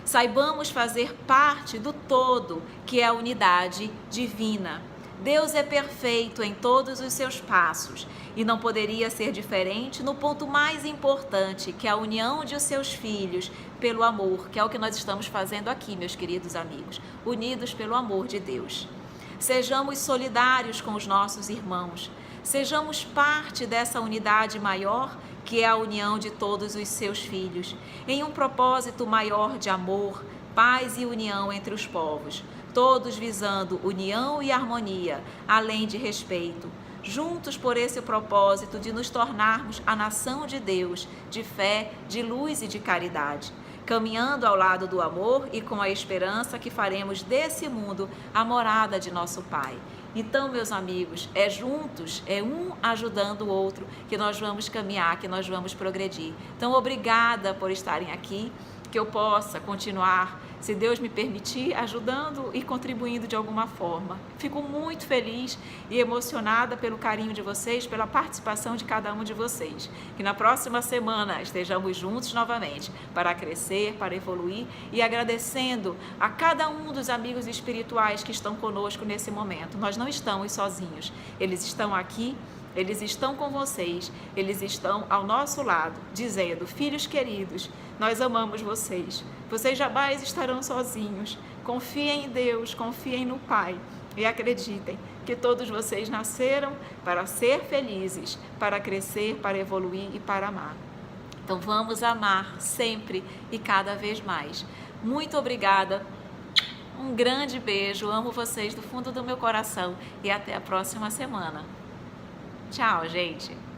Saibamos fazer parte do todo, que é a unidade divina. Deus é perfeito em todos os seus passos e não poderia ser diferente no ponto mais importante, que é a união de seus filhos pelo amor, que é o que nós estamos fazendo aqui, meus queridos amigos, unidos pelo amor de Deus. Sejamos solidários com os nossos irmãos, sejamos parte dessa unidade maior, que é a união de todos os seus filhos, em um propósito maior de amor, paz e união entre os povos, todos visando união e harmonia, além de respeito, juntos por esse propósito de nos tornarmos a nação de Deus, de fé, de luz e de caridade, caminhando ao lado do amor e com a esperança que faremos desse mundo a morada de nosso Pai. Então, meus amigos, é juntos, é um ajudando o outro que nós vamos caminhar, que nós vamos progredir. Então, obrigada por estarem aqui, que eu possa continuar, se Deus me permitir, ajudando e contribuindo de alguma forma. Fico muito feliz e emocionada pelo carinho de vocês, pela participação de cada um de vocês. Que na próxima semana estejamos juntos novamente para crescer, para evoluir e agradecendo a cada um dos amigos espirituais que estão conosco nesse momento. Nós não estamos sozinhos, eles estão aqui. Eles estão com vocês, eles estão ao nosso lado, dizendo, filhos queridos, nós amamos vocês, vocês jamais estarão sozinhos, confiem em Deus, confiem no Pai e acreditem que todos vocês nasceram para ser felizes, para crescer, para evoluir e para amar. Então vamos amar sempre e cada vez mais. Muito obrigada, um grande beijo, amo vocês do fundo do meu coração e até a próxima semana. Tchau, gente!